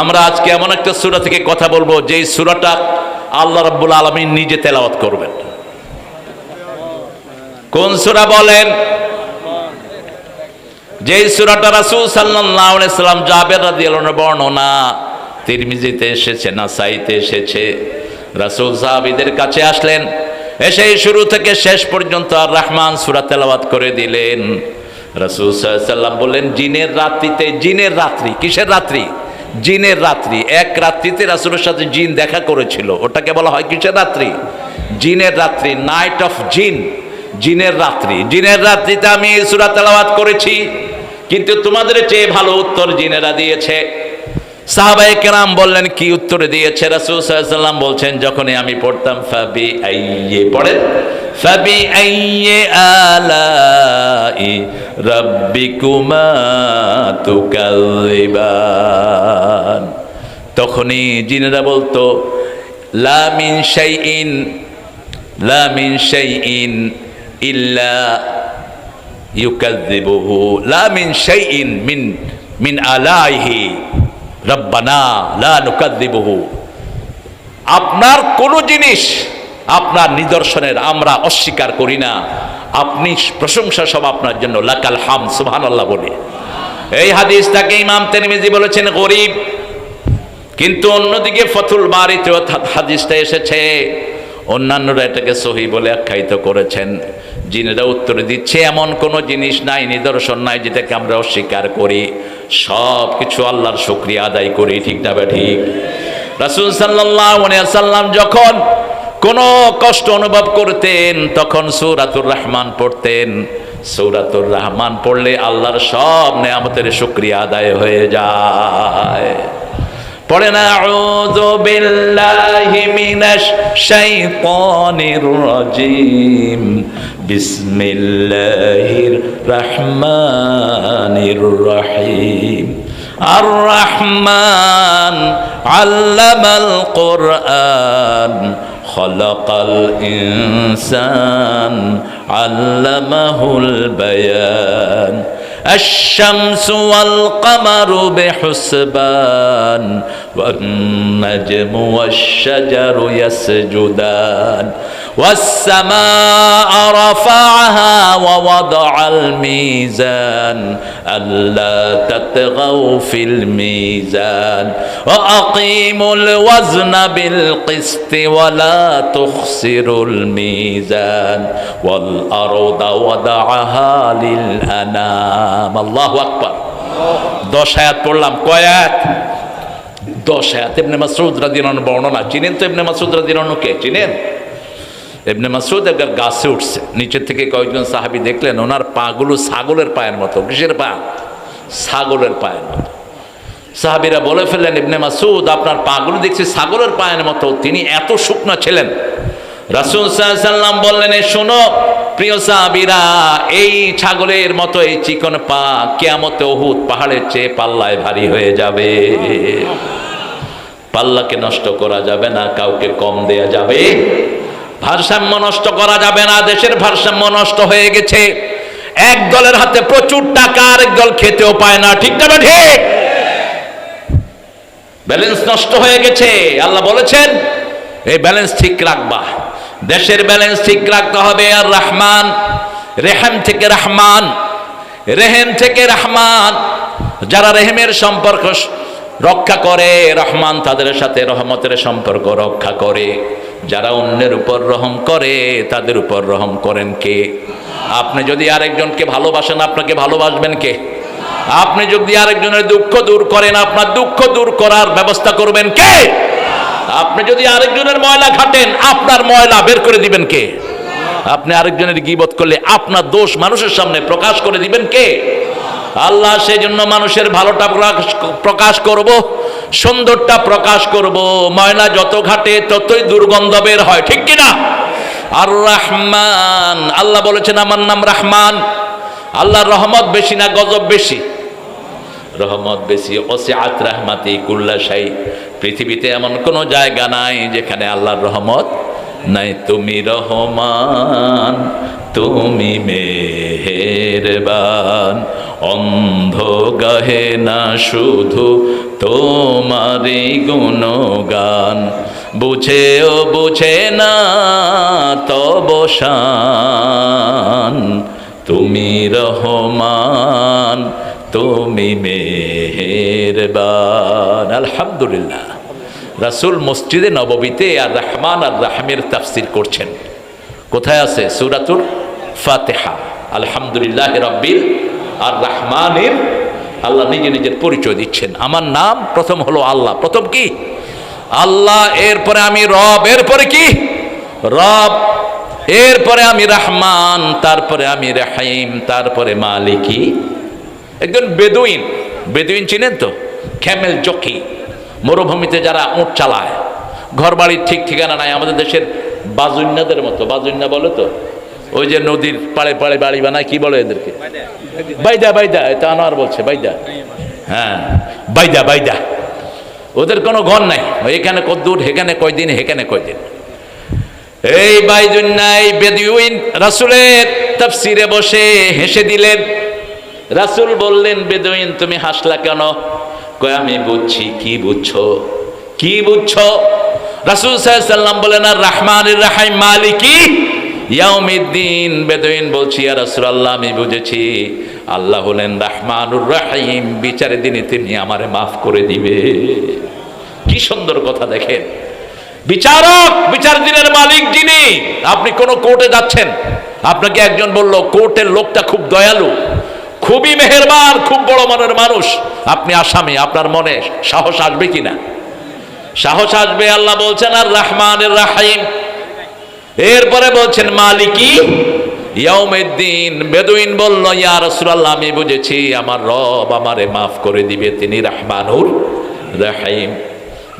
আমরা আজকে এমন একটা সূরা থেকে কথা বলবো যেই সূরাটা আল্লাহ রাব্বুল আলামিন নিজে তেলাওয়াত করবেন। কোন সূরা বলেন? যেই সূরাটা রাসূল সাল্লাল্লাহু আলাইহি সাল্লাম জাবের রাদিয়াল্লাহু আনহু বর্ণনা, তিরমিজিতে এসেছে, নাসাইতে এসেছে। রাসূল সাহাবীদের কাছে আসলেন, এসে শুরু থেকে শেষ পর্যন্ত আর রহমান সূরা তেলাওয়াত করে দিলেন। রাসূল সাল্লাল্লাহু আলাইহি সাল্লাম বললেন, জিনের রাত্রিতে, জিনের রাত্রি, কিসের রাত্রি? জিনের রাত্রি। এক রাত্রিতে রাসূলের সাথে জিন দেখা করেছিল, ওটাকে বলা হয় কিসের রাত্রি? জিনের রাত্রি, নাইট অফ জিন, জিনের রাত্রি। জিনের রাত্রিতে আমি এই সূরা তেলাওয়াত করেছি, কিন্তু তোমাদের চেয়ে ভালো উত্তর জিনেরা দিয়েছে। সাহাবায়ে কেরাম বললেন, কি উত্তরে দিয়েছে? রাসূল সাল্লাল্লাহু আলাইহি ওয়াসাল্লাম বলছেন, যখনই আমি পড়তাম ফাবি আইয়ে, পড়েন ফাবি আইয়ে আলাই রাব্বিকুমা তুকাযিবান, তখনই জিনেরা বলতো লা মিন শাইইন, লা মিন শাইইন ইল্লা ইউকাযযিবুহু, লা মিন শাইইন মিন আলাইহি রব্বানা লা নুকাযযিবুহু। আপনার কোন জিনিস, আপনার নিদর্শনের আমরা অস্বীকার করি না, আপনি প্রশংসা সব আপনার জন্য, লাকাল হামদ, সুবহানাল্লাহ বলি। এই হাদিসটাকে ইমাম তিরমিজি বলেছেন গরীব, কিন্তু অন্যদিকে ফাতুল বারীতে হাদিসটা এসেছে, অন্যান্যরা এটাকে সহিহ বলে আখ্যায়িত করেছেন। জিনেরা উত্তর দিচ্ছে, এমন কোন জিনিস নাই, নিদর্শন নাই যেটাকে আমরা অস্বীকার করি, সব কিছু আল্লাহর শুকরিয়া আদায় করি, ঠিক না বা ঠিক? রাসূল সাল্লাল্লাহু আলাইহি ওয়াসাল্লাম যখন কোনো কষ্ট অনুভব করতেন তখন সূরাতুর রহমান পড়তেন। সূরাতুর রহমান পড়লে আল্লাহর সব নেয়ামতের শুকরিয়া আদায় হয়ে যায়। পড়েন আউযু বিল্লাহি মিনাশ শাইতানির রাজিম, বিসমিল্লাহির রহমানির রহিম। আর রহমান আল্লামাল কুরআন, খলাকাল ইনসান, আল্লামাহুল বায়ান। الشمس والقمر بحسبان، والنجم والشجر يسجدان، والسماء رفعها ووضع الميزان، ألا تطغوا في الميزان، وأقيموا الوزن بالقسط ولا تخسروا الميزان، والأرض وضعها للأنام। আল্লাহু আকবার। 10 আয়াত পড়লাম। কয় আয়াত? 10 আয়াত। ইবনে মাসউদ রাদিয়াল্লাহু আনহু বর্ণনা, চিনেন তো ইবনে মাসউদ রাদিয়াল্লাহু আনহুকে? চিনেন? ইবনে মাসউদ একবার গাছে উঠছে, নিচে থেকে কয়েকজন সাহাবী দেখলেন ওনার পাগুলো ছাগলের পায়ের মতো। কিসের পা? ছাগলের পায়ের মতো। সাহাবীরা বলে ফেললেন, ইবনে মাসউদ আপনার পাগুলো দেখছি ছাগলের পায়ের মতো। তিনি এত শুকনা ছিলেন। রাসূল সাল্লাল্লাহু আলাইহি ওয়াসাল্লাম বললেন, শোনো প্রিয় সাহাবীরা, এই ছাগলের মতো এই চিকন পা কিয়ামতে উহুদ পাহাড়ের চেয়ে পাল্লায় ভারী হয়ে যাবে। পাল্লাকে নষ্ট করা যাবে না, কাউকে কম দেয়া যাবে, ভারসাম্য নষ্ট করা যাবে না। দেশের ভারসাম্য নষ্ট হয়ে গেছে, এক দলের হাতে প্রচুর টাকা, আরেক দল খেতেও পায় না, ঠিক না ঠিক? ব্যালেন্স নষ্ট হয়ে গেছে। আল্লাহ বলেছেন এই ব্যালেন্স ঠিক রাখবা, দেশের ব্যালেন্স ঠিক রাখতে হবে। আর রহমান, রেহেম থেকে রহমান, রেহেম থেকে রহমান, যারা রেহেমের সম্পর্ক রক্ষা করে, রহমান তাদের সাথে রহমতের সম্পর্ক রক্ষা করে। যারা অন্যের উপর রহম করে তাদের উপর রহম করেন কে? আপনি যদি আরেকজনকে ভালোবাসেন, আপনাকে ভালোবাসবেন কে? আপনি যদি আরেকজনের দুঃখ দূর করেন, আপনার দুঃখ দূর করার ব্যবস্থা করবেন কে? আপনি যদি আরেকজনের ময়লা ঘাটেন, আপনার ময়লা বের করে দিবেন কে? আপনি আরেকজনের গীবত করলে আপনার দোষ মানুষের সামনে প্রকাশ করে দিবেন কে? আল্লাহ। সেই জন্য মানুষের ভালোটা প্রকাশ করব, সুন্দরটা প্রকাশ করব। ময়লা যত ঘাটে ততই দুর্গন্ধ বের হয়, ঠিক কিনা? আর রহমান, আল্লাহ বলেছেন আমার নাম রহমান। আল্লাহর রহমত বেশি না গজব বেশি? রহমত বেশি। ওসিআত রাহমাতি কুল্লা শাই, পৃথিবীতে এমন কোনো জায়গা নাই যেখানে আল্লাহর রহমত নাই তুমি রহমান, তুমি মেহেরবান। অন্ধ গাহে না শুধু তোমারই গুণগান, বুঝেও বুঝে না তব শান। তুমি রহমান, তুমি মেহেরবান। আলহামদুলিল্লাহ। রাসূল মসজিদে নববীতে আর রহমান আর রাহিমের তাফসীর করছেন। কোথায় আছে? সূরাতুল ফাতিহা। আলহামদুলিল্লাহ রাব্বিল আর রহমানির, আল্লাহ নিজে নিজের পরিচয় দিচ্ছেন। আমার নাম প্রথম হলো আল্লাহ। প্রথম কি? আল্লাহ, এরপরে আমি রব, এরপরে কি? রব, এরপরে আমি রহমান, তারপরে আমি রহিম, তারপরে মালিকি। একজন বেদুইন, বেদুইন চিনেন তো? ক্যামেল জকি, মরুভূমিতে যারা উট চালায়, ঘর বাড়ির ঠিক ঠিকানা নাই। আমাদের দেশের বাজুন্যাদের মতো, বাজুন্যা বলে তো, ওই যে নদীর পাড়ে পাড়ে বাড়ি বানায়, কি বলে এদেরকে? বাইদা। বাইদা, এটা আনোয়ার বলছে, বাইদা। হ্যাঁ, বাইদা বাইদা। ওদের কোনো ঘর নাই, এখানে কদ্দূর, হেখানে কয়দিন, হেখানে কয়দিন। এই বাইজুন্নাই বেদুইন রাসূলের তাফসীরে বসে হেসে দিলেন। রাসূল বললেন, বেদুইন তুমি হাসলা কেন? কয় আমি বুঝছি। কি বুঝছো? কি বুঝছো? রাসূল সাল্লাল্লাহু আলাইহি সাল্লাম বলেন, আর রহমানির রহিম মালিকি ইয়াউমিদ্দিন। বেদুইন বলছি, ইয়া রাসূলুল্লাহ আমি বুঝেছি, আল্লাহ হলেন রহমানুর রহিম, বিচারের দিনে তিনি আমারে মাফ করে দিবে। কি সুন্দর কথা দেখেন। বিচারক, বিচার দিনের মালিক যিনি। আপনি কোন কোর্টে যাচ্ছেন, আপনাকে একজন বলল কোর্টের লোকটা খুব দয়ালু, খুবই মেহেরবান, খুব বড় মনের মানুষ। আপনি আসামি, আপনার মনে সাহস আসবে কিনা? সাহস আসবে। আল্লাহ বলছেন আর রহমানের রহিম, এরপরে বলছেন মালিকি ইয়াউমিদ্দিন। বেদুইন বলল, ইয়া রাসূলুল্লাহ আমি বুঝেছি, আমার রব আমারে মাফ করে দিবে, তিনি রহমানুর রহিম।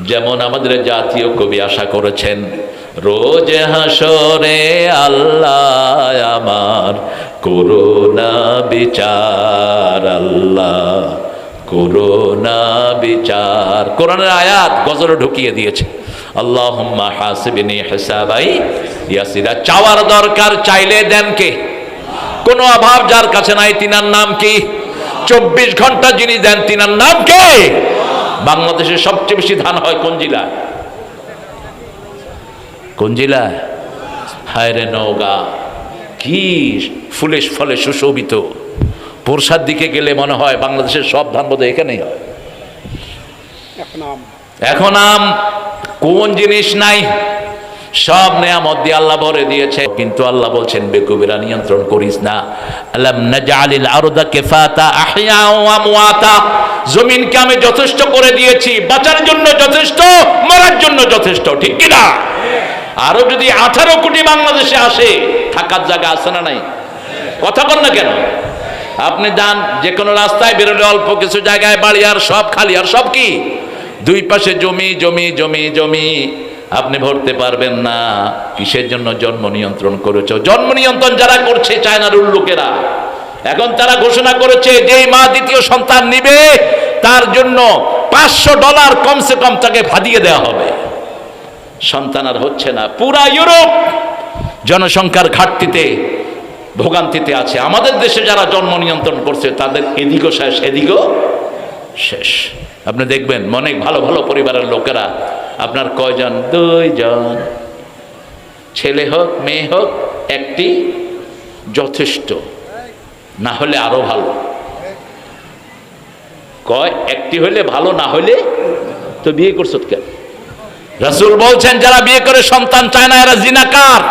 যেমন আমাদের জাতীয় কবি আশা করেছেন, রোজ হাসরে আল্লাহ আমার করুণা বিচার, আল্লাহ করুণা বিচার। কোরআনের আয়াত গজলে ঢুকিয়ে দিয়েছে, আল্লাহুম্মা হাসিবনি হিসাবাই ইয়াসিরা। চাওয়ার দরকার, চাইলে দেন কে? কোনো অভাব যার কাছে নাই, তিনার নাম কি? 24 ঘন্টা যিনি দেন, তিনার নাম কে? বাংলাদেশে সবচেয়ে বেশি ধান হয় কোন জেলায়? কোন জেলায়? হায়রে নওগাঁ। কি ফুলে ফলে সুশোভিত। বর্ষার দিকে গেলে মনে হয় বাংলাদেশের সব ধান বোধহয় এখানেই হয়। এখন আম কোন জিনিস নাই? সব নেয়ামত দিয়ে আল্লাহ ভরে দিয়েছে, কিন্তু আল্লাহ বলছেন বেকুবেরা নিয়ন্ত্রণ করিস না। আলাম নাজআলিল আরদা কিফাতা আহইয়া ওয়া আমওয়াতা। জমিনকে আমি যথেষ্ট করে দিয়েছি, বাঁচার জন্য যথেষ্ট, মরার জন্য যথেষ্ট, ঠিক কি না? আরো যদি 18 কোটি বাংলাদেশে আসে, থাকার জায়গা আছে না নাই? কথা বল না কেন? আপনি যান যে কোনো রাস্তায় বেরোলে অল্প কিছু জায়গায় বাড়ি, আর সব খালি, আর সব কি? দুই পাশে জমি জমি জমি জমি। আপনি ভরতে পারবেন না। কিসের জন্য জন্ম নিয়ন্ত্রণ করেছ? জন্ম নিয়ন্ত্রণ যারা করছে চায়নার লোকেরা, এখন তারা ঘোষণা করেছে যে মা দ্বিতীয় সন্তান নিবে তার জন্য $500 কমসে কম তাকে ভাদিয়ে দেওয়া হবে। সন্তান আর হচ্ছে না। পুরা ইউরোপ জনসংখ্যার ঘাটতিতে ভোগান্তিতে আছে। আমাদের দেশে যারা জন্ম নিয়ন্ত্রণ করছে তাদের এদিকও শেষ, এদিকও শেষ। আপনি দেখবেন অনেক ভালো ভালো পরিবারের লোকেরা, আপনার কয়জন? 2 জন, ছেলে হোক মেয়ে হোক, একটি যথেষ্ট, না হলে আরো ভালো। কয় একটি হইলে ভালো, না হইলে তো বিয়ে করছো কেন? রাসূল বলছেন যারা বিয়ে করে সন্তান চায় না এরা জিনাকার,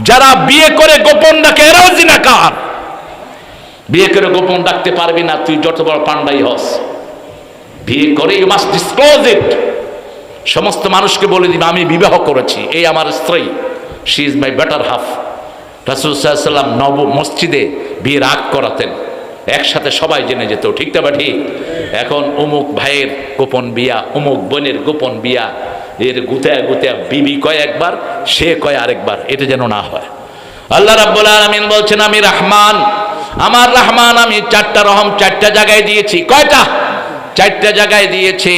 যারা বিয়ে করে গোপন ডাকে এরাও জিনাকার। বিয়ে করে গোপন ডাকতে পারবি না, তুই যত বড় পান্ডাই হস। বিয়ে করে ইউ মাস্ট ডিসক্লোজ ইট। সমস্ত মানুষকে বলে দিবে আমি বিবাহ করেছি, এই আমার স্ত্রী, she is my better half. রাসূল সাল্লাল্লাহু আলাইহি ওয়াসাল্লাম নব মসজিদে বিয়ের আগ করাতেন, একসাথে সবাই জেনে যেত, ঠিক না বা ঠিক? এখন অমুক ভাইয়ের গোপন বিয়া, অমুক বোনের গোপন বিয়া, এর গুতায় গুতায় বিবি কয় একবার, সে কয় আরেকবার, এটা যেন না হয়। আল্লাহ রাব্বুল আলামিন বলছেন আমি রহমান, আমার রহমান আমি 4টা রহম 4টা জায়গায় দিয়েছি। কয়টা? 4টা জায়গায় দিয়েছি।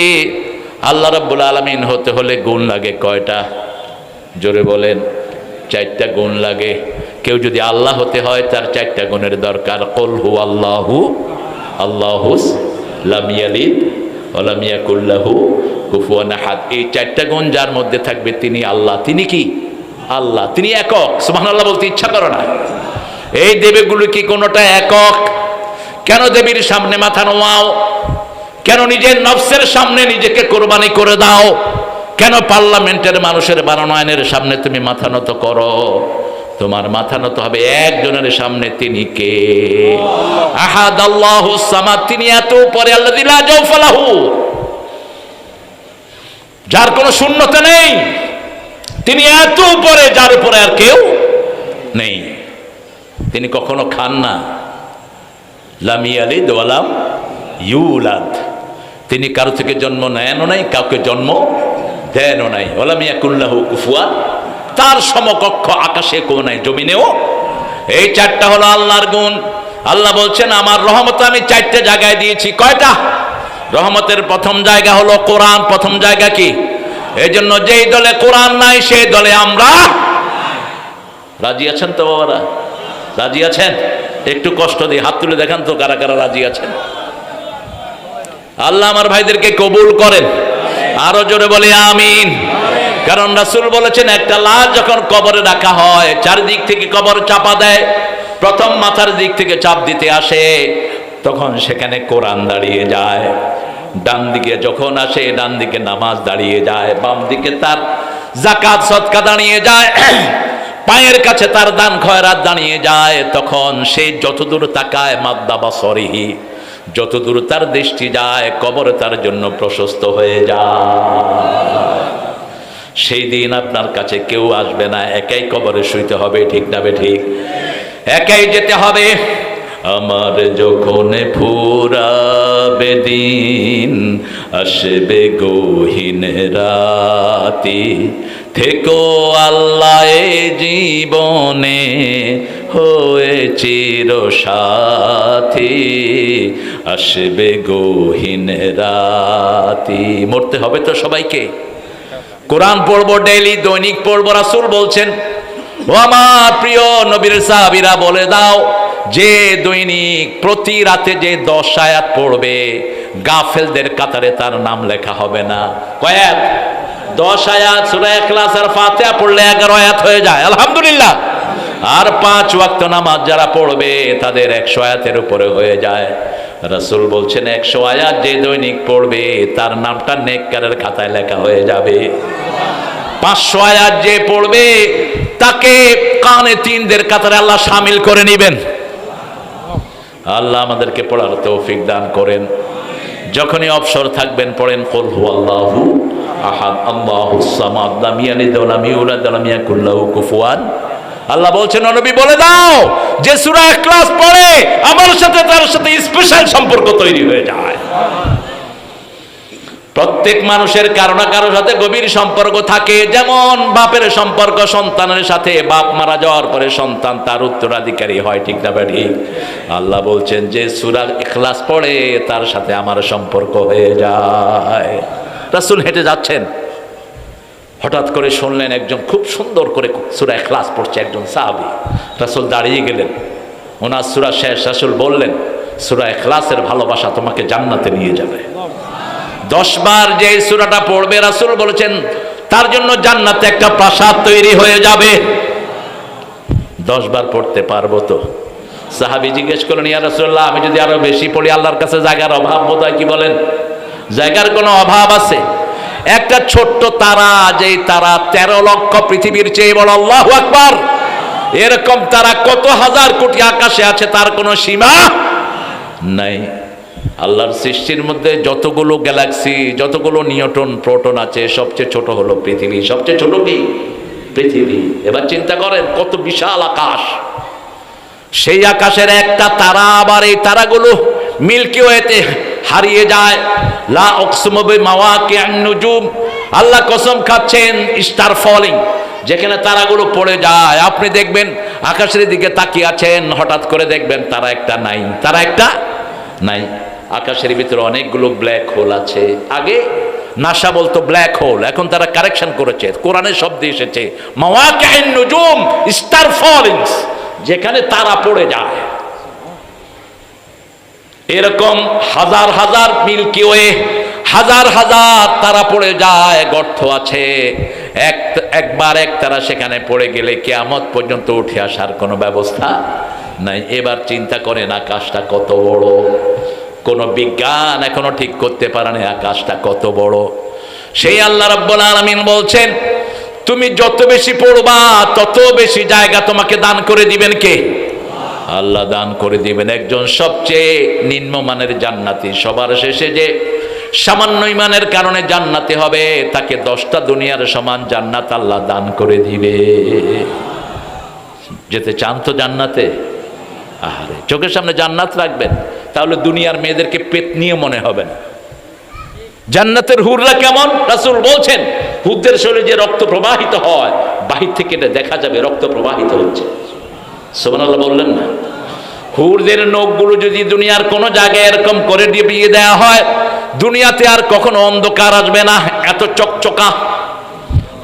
আল্লাহ রাব্বুল আলামিন হতে হলে গুণ লাগে কয়টা? জোরে বলেন। 4টা গুণ লাগে। কেউ যদি আল্লাহ হতে হয় তার 4টা গুণের দরকার। কুল হু আল্লাহু আল্লাহুস লাম ইয়ালিদ ওয়া লাম ইয়াকুল লাহু কুফুয়ান আহাদ। এই 4টা গুণ যার মধ্যে থাকবে তিনি আল্লাহ। তিনি কি? আল্লাহ। তিনি একক। সুবহানাল্লাহ বলতে ইচ্ছা করে না। এই দেবীগুলো কি কোনোটা একক? কেন দেবীর সামনে মাথা নোয়াও? কেন নিজের নফসের সামনে নিজেকে কোরবানি করে দাও? কেন পার্লামেন্টের মানুষের বানানো আইনের সামনে তুমি মাথা নত করো? তোমার মাথা নত হবে একজনের সামনে। তিনি কে? আহাদ আল্লাহুস সামাদ। তিনি এত উপরে, আল্লাযী লা জাওফা লাহু, যার কোনো শূন্যতা নেই। তিনি এত উপরে, যার উপরে আর কেউ নেই। তিনি কখনো খান না। লাম ইয়ালিদ ওয়া লাম ইউলাদ। তিনি কারো থেকে জন্ম নেনও নাই, কাউকে জন্ম দেনও নাই। ওয়া লাম ইয়াকুল লাহু কুফুয়ান, তার সমকক্ষ আকাশে কেউ নাই, জমিনেও। এই 4টা হলো আল্লাহর গুণ। আল্লাহ বলছেন আমার রহমত আমি 4টে জায়গায় দিয়েছি। কয়টা? রহমতের প্রথম জায়গা হলো কোরআন। প্রথম জায়গা কি? এই জন্য যেই দলে কোরআন নাই সেই দলে আমরা। রাজি আছেন তো বাবারা? রাজি আছেন? একটু কষ্ট দিয়ে হাত তুলে দেখান তো কারা কারা রাজি আছেন। আল্লাহ আমার ভাইদেরকে কবুল করেন। আরো জোরে বলে আমিন। কারণ রাসূল বলেছেন একটা লাশ যখন কবরে রাখা হয়, চারদিক থেকে কবর চাপা দেয়, প্রথম মাথার দিক থেকে চাপ দিতে আসে, তখন সেখানে কোরআন দাঁড়িয়ে যায়। ডান দিকে যখন আসে, ডান দিকে নামাজ দাঁড়িয়ে যায়, বাম দিকে তার যাকাত সদকা দাঁড়িয়ে যায়, পায়ের কাছে তার দান খয়রাত দাঁড়িয়ে যায়। তখন সে যতদূর তাকায়, মাদ্দা বাসরিহি, যতদূর তার দৃষ্টি যায়, কবর তার জন্য প্রশস্ত হয়ে যায়। সেই দিন আপনার কাছে কেউ আসবে না, একাই কবরে শুইতে হবে। ঠিক না ঠিক? একাই যেতে হবে। আমার যখন ফুরাবে দিন, আসবে গহীন রাতি, থেকো আল্লাহ এ জীবনে হয়ে চির সাথী, আসবে গহীন রাতি। মরতে হবে তো সবাইকে। কোরআন পড়বো ডেইলি, দৈনিক পড়বো। রাসূল বলছেন ও আমার প্রিয় নবীর সাহাবীরা বলে দাও, যে দৈনিক প্রতি রাতে যে 10 আয়াত পড়বে, গাফেলদের কাতারে তার নাম লেখা হবে না। কয় আয়াত? 10 আয়াত। সূরা ইখলাস আর ফাতিহা পড়লে 11 আয়াত হয়ে যায়, আলহামদুলিল্লাহ। আর 5 ওয়াক্ত নামাজ যারা পড়বে তাদের 100 আয়াতের উপরে হয়ে যায়। রাসূল বলছেন 100 আয়াত যে দৈনিক পড়বে তার নামটা নেককারের খাতায় লেখা হয়ে যাবে। 500 আয়াত যে পড়বে তাকে কানে তিনদের কাতারে আল্লাহ শামিল করে নেবেন। আল্লাহ আমাদেরকে পড়ার তৌফিক দান করেন। যখনই অবসর থাকবেন পড়েন কুল হুয়াল্লাহু আহাদ আল্লাহুস সামাদ লাম ইয়ালিদ ওয়া লাম ইউলাদ ওয়া লাম ইয়াকুল লাহু কুফুয়ান। আল্লাহ বলছেন ও নবী বলে দাও, যে সূরা ইখলাস পড়ে আমার সাথে তার সাথে স্পেশাল সম্পর্ক তৈরি হয়ে যায়। প্রত্যেক মানুষের কারো না কারোর সাথে গভীর সম্পর্ক থাকে। যেমন বাপের সম্পর্ক সন্তানের সাথে, বাপ মারা যাওয়ার পরে সন্তান তার উত্তরাধিকারী হয়। ঠিক না ঠিক? আল্লাহ বলছেন যে সূরা ইখলাস পড়ে তার সাথে আমার সম্পর্ক হয়ে যায়। রাসূল হেঁটে যাচ্ছেন, হঠাৎ করে শুনলেন একজন খুব সুন্দর করে সূরা ইখলাস পড়ছে, একজন সাহাবী। রাসূল দাঁড়িয়ে গেলেন, ওনার সূরা শেষ। রাসূল বললেন সূরা ইখলাসের ভালোবাসা তোমাকে জান্নাতে নিয়ে যাবে। 10 বার যে সূরাটা পড়বে রাসূল বলেছেন তার জন্য জান্নাতে একটা প্রাসাদ তৈরি হয়ে যাবে। 10 বার পড়তে পারবো তো? সাহাবী জিজ্ঞেস করলেন ইয়া রাসূলুল্লাহ, আমি যদি আরো বেশি পড়ি আল্লাহর কাছে জায়গার অভাব বোধহয়, কি বলেন? জায়গার কোনো অভাব আছে? একটা ছোট্ট তারা, যেই তারা 13 লক্ষ পৃথিবীর চেয়ে বড়, আল্লাহু আকবার, এরকম তারা কত হাজার কোটি আকাশে আছে, তার কোনো সীমা নাই। আল্লাহর সৃষ্টির মধ্যে যতগুলো গ্যালাক্সি, যতগুলো নিউটন প্রোটন আছে, সবচেয়ে ছোট হলো পৃথিবী। সবচেয়ে ছোট কি? পৃথিবী। এবার চিন্তা করেন কত বিশাল আকাশ। সেই আকাশের একটা তারা, আবার এই তারাগুলো মিল্কি ওয়েতে হারিয়ে যায়। লা উকসিমু বিমাওয়াকিআন নুজুম, আল্লাহ কসম খাচ্ছেন স্টার ফলিং, যেখানে তারাগুলো পড়ে যায়। আপনি দেখবেন আকাশের দিকে তাকিয়ে আছেন, হঠাৎ করে দেখবেন তারা একটা নাই, তারা একটা নাই। আকাশের ভিতরে অনেকগুলো ব্ল্যাক হোল আছে। আগে নাসা বলতো ব্ল্যাক হোল, এখন তারা কারেকশন করেছে, কোরআনের শব্দ এসেছে মাওয়াকিউন নুজুম, স্টার ফলিংস, যেখানে তারা পড়ে যায়। এরকম হাজার হাজার মিল্কি ওয়ে, হাজার হাজার তারা পড়ে যায়, গর্ত আছে, একবার এক তারা সেখানে পড়ে গেলে কিয়ামত পর্যন্ত উঠে আসার কোনো ব্যবস্থা নাই। এবার চিন্তা করেন আকাশটা কত বড়, কোন বিজ্ঞান এখনো ঠিক করতে পারেনি আকাশটা কত বড়। সেই আল্লাহ রাব্বুল আলামিন বলছেন তুমি যত বেশি পড়বা তত বেশি জায়গা তোমাকে দান করে দিবেন কে? আল্লাহ দান করে দিবেন। একজন সবচেয়ে নিম্নমানের জান্নাতি, সবার শেষে যে সামান্য ইমানের কারণে জান্নাতি হবে, তাকে 10টা দুনিয়ার সমান জান্নাত আল্লাহ দান করে দিবে। যেতে চান তো জান্নাতে? আরে চোখের সামনে জান্নাত রাখবেন, তাহলে দুনিয়ার মেয়েদেরকে পেতনিও মনে হবে না। জান্নাতের হুররা কেমন? রাসূল বলছেন হুরদের শরীরে যে রক্ত প্রবাহিত হয়, বাহির থেকে এটা দেখা যাবে রক্ত প্রবাহিত হচ্ছে। সুবহানাল্লাহ বললেন না? হুরদের নখগুলো যদি দুনিয়ার কোনো জায়গায় এরকম করে দিয়ে দেওয়া হয়, দুনিয়াতে আর কখনো অন্ধকার আসবে না, এত চকচকা।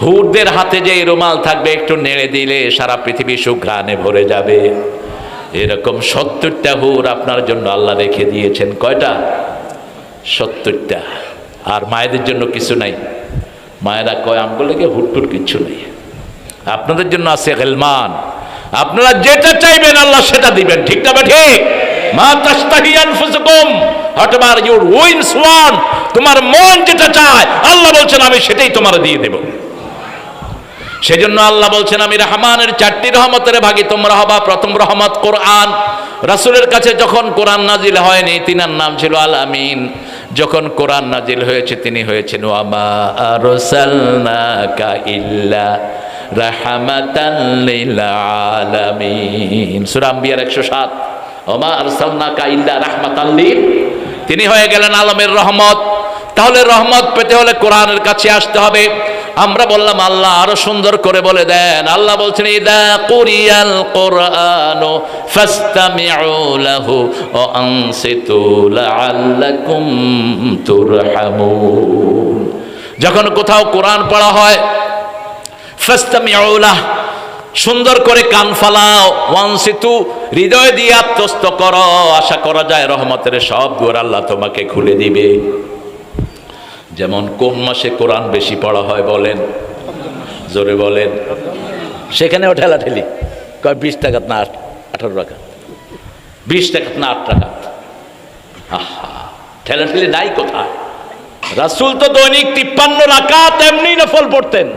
হুরদের হাতে যে রুমাল থাকবে, একটু নেড়ে দিলে সারা পৃথিবী সুঘ্রাণে ভরে যাবে। এরকম 70টা হুর আপনার জন্য আল্লাহ রেখে দিয়েছেন। কয়টা? 70টা। আর মায়েদের জন্য কিছু নাই? মায়েরা কয় আমগুলো লেগে হুটটুট কিচ্ছু নেই, আপনাদের জন্য আছে গিলমান, আপনারা যেটা চাইবেন আল্লাহ সেটা দিবেন। ঠিক না? ঠিক। মা তাস্তাহি আনফুসুকুম, হোয়াটএভার ইউর উইন্স ওয়ান্ট, তোমার মন যেটা চায় আল্লাহ বলছেন আমি সেটাই তোমার দিয়ে দেব। সেজন্য আল্লাহ বলছেন আমি রহমানের 4টি রহমতের ভাগী তোমরা হবা। প্রথম রহমত কোরআন। রাসূলের কাছে যখন কোরআন নাজিল হয়নি, তিনার নাম ছিল আল আমিন। যখন কোরআন নাজিল হয়েছে, তিনি হয়েছেন ওয়া মা আরসালনাকা ইল্লা রাহমাতাল লিল আলামিন, সূরা আম্বিয়ার 107। ওয়া মা আরসালনাকা ইল্লা রাহমাতাল লিল, তিনি হয়ে গেলেন আলমের রহমত। তাহলে রহমত পেতে হলে কোরআনের কাছে আসতে হবে। আমরা বললাম আল্লাহ আরো সুন্দর করে বলে দেন। আল্লাহ বলছেন ইদা কুরিয়াল কুরআনু ফাসতামিউ লাহু ওয়া আনসিতু লাআল্লাকুম তুরহামুন। যখন কোথাও কোরআন পড়া হয়, ফাসতামিউ লাহু, সুন্দর করে কান ফালাও, ওয়ানসিতু, হৃদয় দিয়ে আত্মস্থ করো। আশা করা যায় রহমতের সব দুয়ার আল্লাহ তোমাকে খুলে দিবে। যেমন কোন মাসে কোরআন বেশি পড়া হয় বলেন? জোরে বলেন। সেখানেও ঠেলাঠেলি, কয় 20 টাকাত না 18 রাকাত, 20 টাকাত না 8 টাকাত। আহা, ঠেলাঠেলি নাই কোথায়? রাসূল তো দৈনিক 53 রাকাত এমনি নফল পড়তেন,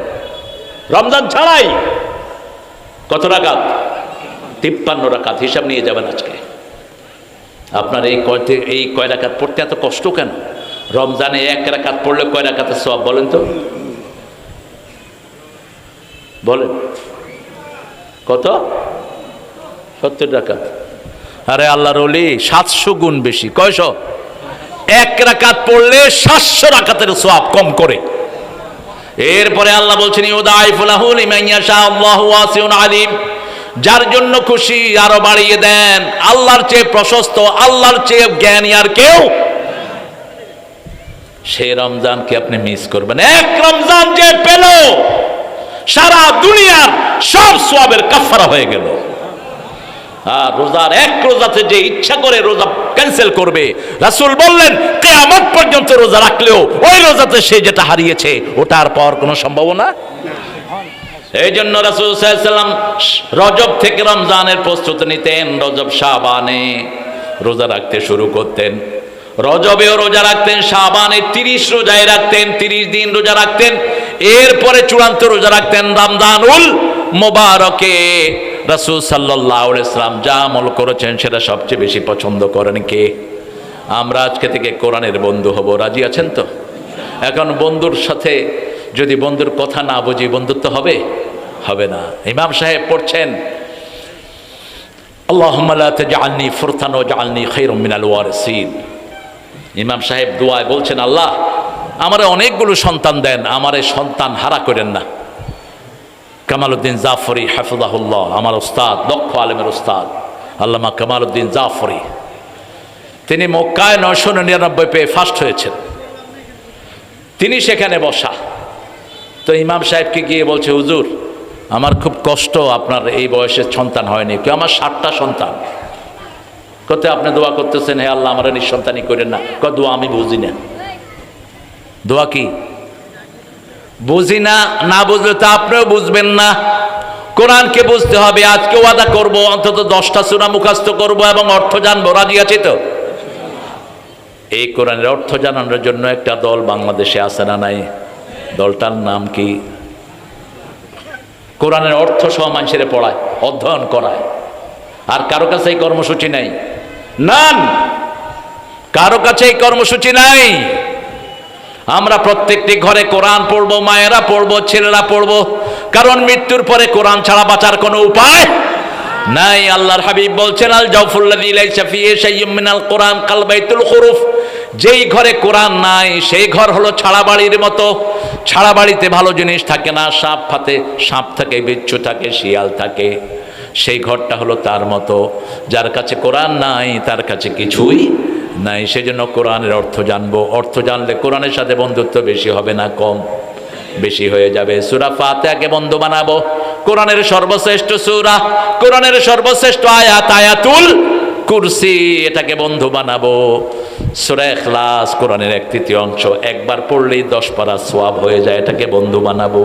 রমজান ছাড়াই। কত রাকাত? 53 রাকাত। হিসাব নিয়ে যাবেন আজকে। আপনার এই কয় রাকাত পড়তে এত কষ্ট কেন? রমজানে 1 রাকাত পড়লে কয় রাকাতের সওয়াব বলেন তো? বলেন কত? 70 রাকাত। আরে আল্লাহর ওলি 700 গুণ বেশি। কয়শো? 1 রাকাত পড়লে 700 রাকাতের সওয়াব কম করে। এরপরে আল্লাহ বলছেন ইউদাইফু লাহু লিমান ইয়াশা আল্লাহু ওয়াসিউন আলিম, যার জন্য খুশি আরো বাড়িয়ে দেন। আল্লাহর চেয়ে প্রশস্ত, আল্লাহর চেয়ে জ্ঞানী আর কেউ। সেই রমজানকে আপনি মিস করবেন। এক রমজান যে পেল, সারা দুনিয়ার সব সওয়াবের কাফারা হয়ে গেল। আর রোজার এক রোজাতে যে ইচ্ছা করে রোজা ক্যান্সেল করবে, রাসূল বললেন কিয়ামত পর্যন্ত রোজা রাখলেও ওই রোজাতে সে যেটা হারিয়েছে ওটার পাওয়ার কোনো সম্ভাবনা। এই জন্য রাসূল সাল্লাল্লাহু আলাইহি ওয়াসাল্লাম রজব থেকে রমজানের প্রস্তুতি নিতেন। রজব শাবানে রোজা রাখতে শুরু করতেন। রজবেও রোজা রাখতেন, শাবানে 30 রোজায় রাখতেন, 30 দিন রোজা রাখতেন। এরপরে চূড়ান্ত রোজা রাখতেন রমজানুল মুবারকে। রাসূল সাল্লাল্লাহু আলাইহি ওয়াসাল্লাম যা আমল করেছেন সেটা সবচেয়ে বেশি পছন্দ করেন কে? আমরা আজকে থেকে কোরআনের বন্ধু হব। রাজি আছেন তো? এখন বন্ধুর সাথে যদি বন্ধুর কথা না বুঝি বন্ধুত্ব হবে? হবে না। ইমাম সাহেব পড়ছেন আল্লাহুম্মা লা তাজআলনি ফুরতান ওয়াজআলনি খায়রাম মিনাল ওয়ারিসিন। ইমাম সাহেব দোয়ায় বলছেন আল্লাহ আমারে অনেকগুলো সন্তান দেন, আমারে সন্তান হারা করেন না। কামালউদ্দিন জাফরি হাফিজাহুল্লাহ, আমার উস্তাদ, দক্ষ আলেমের উস্তাদ আল্লামা কামালউদ্দিন জাফরি, তিনি মক্কায় 999 পেয়ে ফার্স্ট হয়েছেন। তিনি সেখানে বসা। তো ইমাম সাহেবকে গিয়ে বলছে, হুজুর আমার খুব কষ্ট, আপনার এই বয়সের সন্তান হয়নি। কেউ আমার 7টা সন্তান। কত আপনি দোয়া করতেছেন, হে আল্লাহ আমার নিঃসন্তানই করেন না। দোয়া আমি বুঝি না। দোয়া কি বুঝি না? না বুঝলে তো আপনিও বুঝবেন না। কোরআনকে বুঝতে হবে। আজকে ওয়াদা করব অন্তত 10টা সূরা মুখস্থ করব এবং অর্থ জানবো। রাজি আছি তো? এই কোরআনের অর্থ জানানোর জন্য একটা দল বাংলাদেশে আছে না নাই? দলটার নাম কি? কোরআনের অর্থ সহ মানুষের পড়ায়, অধ্যয়ন করায়। আর কারো কাছে এই কর্মসূচি নাই। নান, কারো কাছে এই কর্মসূচি নাই। আমরা প্রত্যেকটি ঘরে কোরআন পড়বো, মায়েরা পড়বো, ছেলেরা পড়বো। কারণ মৃত্যুর পরে কোরআন ছাড়া বাঁচার কোনো উপায় নাই। আল্লাহর হাবিব বলছেন, আল জাওফুল্লাযী লাইসা ফীহি শাইয়্যুম মিনাল কোরআন কাল বাইতুল খুরুফ। যেই ঘরে কোরআন নাই সেই ঘর হলো ছাড়া বাড়ির মতো। ছাড়া বাড়িতে ভালো জিনিস থাকে না, সাপ থাকে, বিচ্ছু থাকে, শিয়াল থাকে। সেই ঘরটা হলো তার মতো। যার কাছে কোরআন নাই তার কাছে কিছুই নাই। সেজন্য কোরআনের অর্থ জানবো। অর্থ জানলে কোরআনের সাথে বন্ধুত্ব বেশি হবে না কম? বেশি হয়ে যাবে। সূরা ফাতিহাকে বন্ধু বানাবো। কোরআনের সর্বশ্রেষ্ঠ সূরা, কোরআনের সর্বশ্রেষ্ঠ আয়াত আয়াতুল কুরসি, এটাকে বন্ধু বানাবো। সূরা ইখলাস কোরআনের 1/3 অংশ, একবার পড়লেই 10 পারা সওয়াব হয়ে যায়, এটাকে বন্ধু বানাবো।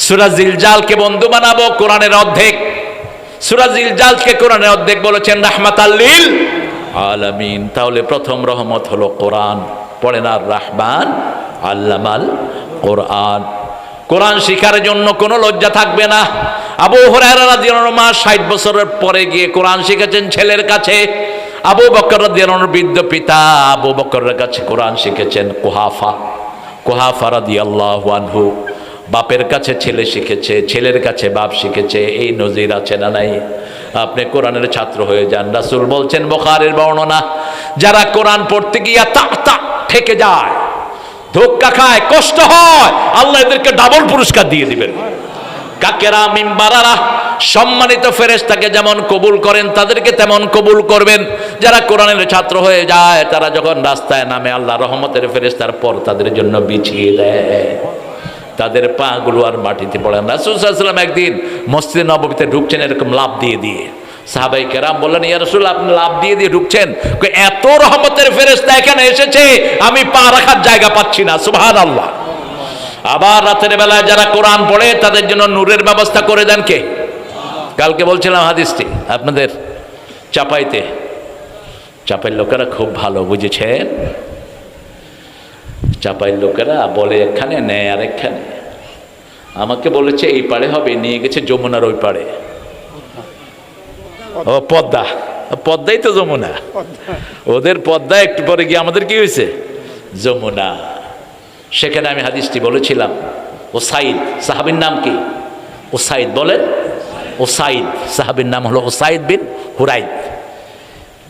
সূরা জিলজালকে বন্ধু বানাবো, কোরআনের অর্ধেক। সূরা জিলজালকে কোরআনের অর্ধেক বলেছেন রাহমাতাল লিল আলামিন। তাহলে প্রথম রহমত হলো কোরআন। পড়েন আর রাহমান আল্লামাল কোরআন। কোরআন শিখার জন্য কোনো লজ্জা থাকবে না। আবু হুরায়রা রাদিয়াল্লাহু আনহু 60 বছরের পরে গিয়ে কোরআন শিখেছেন ছেলের কাছে। আবু বকর রাদিয়াল্লাহু আনহুর বৃদ্ধ পিতা আবু বকরের কাছে কোরআন শিখেছেন কুহাফা রাদিয়াল্লাহু আনহু। বাপের কাছে ছেলে শিখেছে, ছেলের কাছে বাপ শিখেছে। এই নজির আছে না নাই? আপনি কোরআনের ছাত্র হয়ে যান। রাসূল বলছেন, বুখারীর বর্ণনা, যারা কোরআন পড়তে গিয়া তা ঠেকে যায়, ধোক্কা খায়, কষ্ট হয়, আল্লাহ এদেরকে ডাবল পুরস্কার দিয়ে দিবেন। কাকেরা মিম্বারারা, সম্মানিত ফেরেশতাকে যেমন কবুল করেন তাদেরকে তেমন কবুল করবেন। যারা কোরআনের ছাত্র হয়ে যায় তারা যখন রাস্তায় নামে আল্লাহ রহমতের ফেরেশতার পর তাদের জন্য বিছিয়ে দেয়, তাদের পা গুলো আর মাটিতে পড়ে না। রাসূল সাল্লাল্লাহু আলাইহি ওয়াসাল্লাম একদিন মসজিদে নববীতে ঢুকছেন এরকম লাফ দিয়ে। সাহাবায়ে কেরাম বললেন, ইয়া রাসূল আপনি লাফ দিয়ে ঢুকছেন, এত রহমতের ফেরেশতা এখানে এসেছে আমি পা রাখার জায়গা পাচ্ছি না। সুবহানাল্লাহ। আবার রাতের বেলায় যারা কোরআন পড়ে তাদের জন্য নূরের ব্যবস্থা করে দেন কে? কালকে বলছিলাম হাদিসটি আপনাদের, চাপাইয়ের লোকেরা খুব ভালো, বুঝেছেন? চাপাইয়ের লোকেরা বলে একখানে নেয় আর একখানে। আমাকে বলেছে এই পাড়ে হবে, নিয়ে গেছে যমুনার ওই পাড়ে। ও পদ্মাই তো যমুনা। ওদের পদ্মা একটু পরে গিয়ে আমাদের কি হয়েছে? যমুনা। সেখানে আমি হাদিসটি বলেছিলাম। ওসাইদ সাহাবীর নাম কি? ওসাইদ বলেন। ওসাইদ সাহাবীর নাম হলো ওসাইদ বিন হুরাইদ।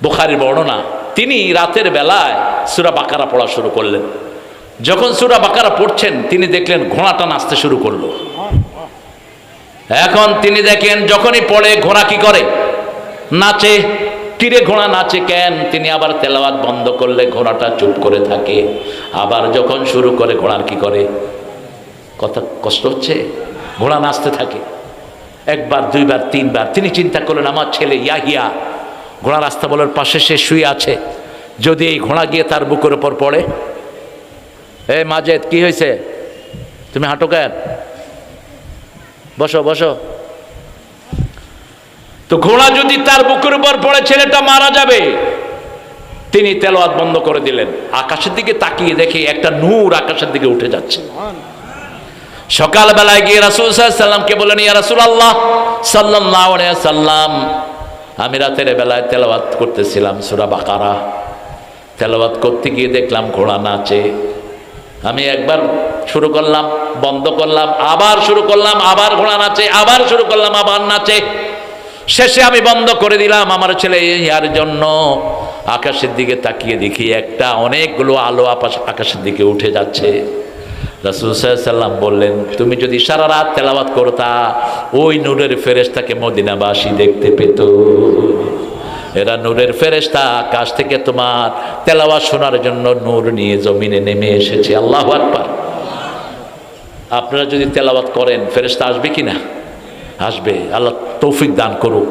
বুখারীর বর্ণনা। তিনি রাতের বেলায় সূরা বাকারা পড়া শুরু করলেন। যখন সূরা বাকারা পড়ছেন তিনি দেখলেন ঘোড়াটা নাচতে শুরু করলো। এখন তিনি দেখেন যখনই পড়ে ঘোড়া কি করে? নাচে। তীরে ঘোড়া নাচে কেন? তিনি আবার তেলাওয়াত বন্ধ করলে ঘোড়াটা চুপ করে থাকে। আবার যখন শুরু করে ঘোড়ার কি করে? কথা কষ্ট হচ্ছে, ঘোড়া নাচতে থাকে। একবার, দুইবার, তিনবার। তিনি চিন্তা করলেন আমার ছেলে ইয়াহিয়া ঘোড়া রাস্তা বলার পাশে সে শুয়ে আছে, যদি এই ঘোড়া গিয়ে তার বুকের উপর পড়ে। মাজেদ কি হয়েছে? তুমি হাঁটো কেন? বসো। তো ঘোড়া যদি তার বুকের উপর পড়ে ছেলেটা মারা যাবে। তিনি তেলাওয়াত বন্ধ করে দিলেন। আকাশের দিকে তাকিয়ে দেখে একটা নূর আকাশের দিকে উঠে যাচ্ছে। সকালবেলায় গিয়ে রাসূল সাল্লাল্লাহু আলাইহি ওয়াসাল্লামকে বললেন, ইয়া রাসূলুল্লাহ সাল্লাল্লাহু আলাইহি ওয়াসাল্লাম, আমি রাতের বেলায় তেলাওয়াত করতেছিলাম সূরা বাকারা। তেলাওয়াত করতে গিয়ে দেখলাম ঘোড়া নাচে। আমি একবার শুরু করলাম, বন্ধ করলাম, আবার শুরু করলাম, আবার ঘোড়া নাচে, আবার শুরু করলাম, আবার নাচে। শেষে আমি বন্ধ করে দিলাম। আমার ছেলে ইয়ার জন্য আকাশের দিকে তাকিয়ে দেখি একটা অনেকগুলো আলো আকাশের দিকে উঠে যাচ্ছে। রাসূল সাল্লাল্লাহু আলাইহি ওয়াসাল্লাম বললেন, তুমি যদি সারা রাত তেলাওয়াত করতা ওই নূরের ফেরেশতাকে মদিনাবাসী দেখতে পেত। এরা নূরের ফেরেশতা, আকাশ থেকে তোমার তেলাওয়াত শোনার জন্য নূর নিয়ে জমিনে নেমে এসেছে। আল্লাহু আকবার। আপনারা যদি তেলাওয়াত করেন ফেরেশতা আসবে কি না? আসবে। আল্লাহ তৌফিক দান করুক।